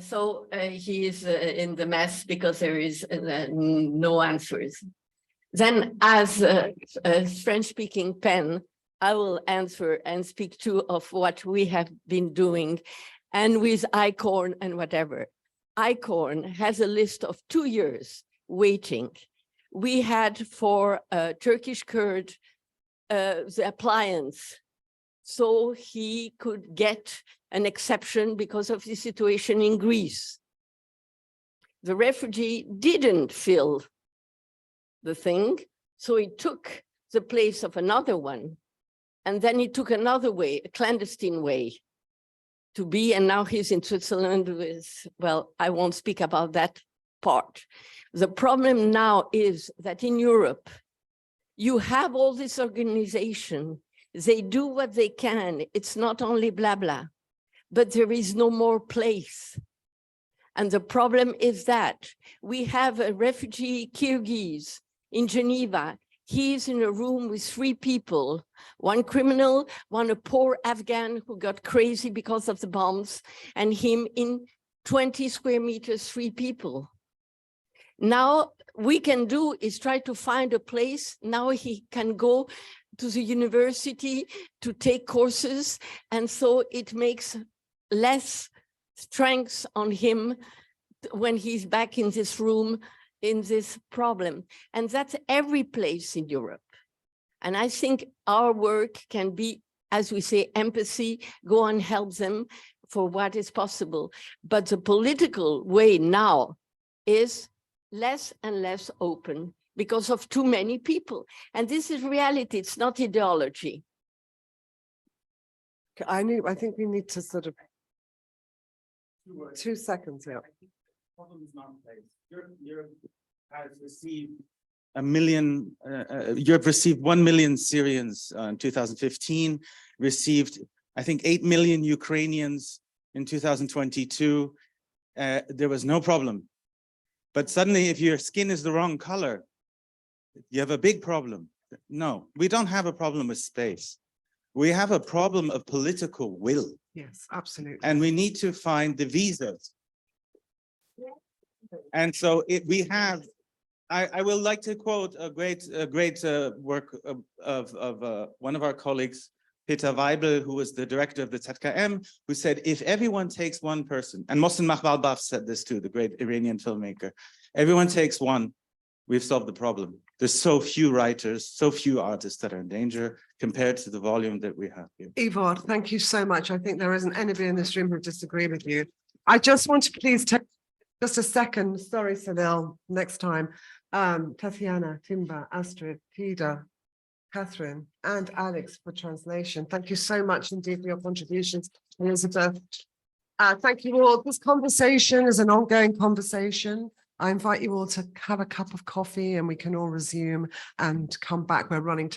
So he is in the mess because there is no answers. Then as a French-speaking pen, I will answer and speak to of what we have been doing, and with ICORN and whatever. ICORN has a list of 2 years waiting. We had for Turkish Kurd the appliance, so he could get an exception because of the situation in Greece. The refugee didn't fill the thing, so he took the place of another one, and then he took another way, a clandestine way to be, and now he's in Switzerland with, well, I won't speak about that part. The problem now is that in Europe, you have all this organization, they do what they can, it's not only blah, blah, but there is no more place. And the problem is that we have a refugee Kyrgyz in Geneva. He's in a room with 3 people, one criminal, one a poor Afghan who got crazy because of the bombs, and him in 20 square meters, 3 people. Now we can do is try to find a place. Now he can go to the university to take courses, and so it makes less strength on him when he's back in this room, in this problem. And that's every place in Europe. And I think our work can be, as we say, empathy, go and help them for what is possible. But the political way now is less and less open because of too many people. And this is reality, it's not ideology.
I think we need to sort of 2 seconds here.
Europe has received Europe received 1 million Syrians in 2015, received, I think, 8 million Ukrainians in 2022. There was no problem. But suddenly, if your skin is the wrong color, you have a big problem. No, we don't have a problem with space. We have a problem of political will.
Yes, absolutely.
And we need to find the visas. And so we have, I will like to quote a great work of one of our colleagues, Peter Weibel, who was the director of the ZKM, who said, if everyone takes one person, and Mohsen Mahbalbaf said this too, the great Iranian filmmaker, everyone takes one, we've solved the problem. There's so few writers, so few artists that are in danger compared to the volume that we have here.
Ivor, thank you so much. I think there isn't anybody in this room who disagree with you. I just want to please take just a second. Sorry, Sunil, next time. Tatiana, Timba, Astrid, Pida, Catherine, and Alex for translation. Thank you so much indeed for your contributions, Elizabeth. Thank you all. This conversation is an ongoing conversation. I invite you all to have a cup of coffee and we can all resume and come back. We're running to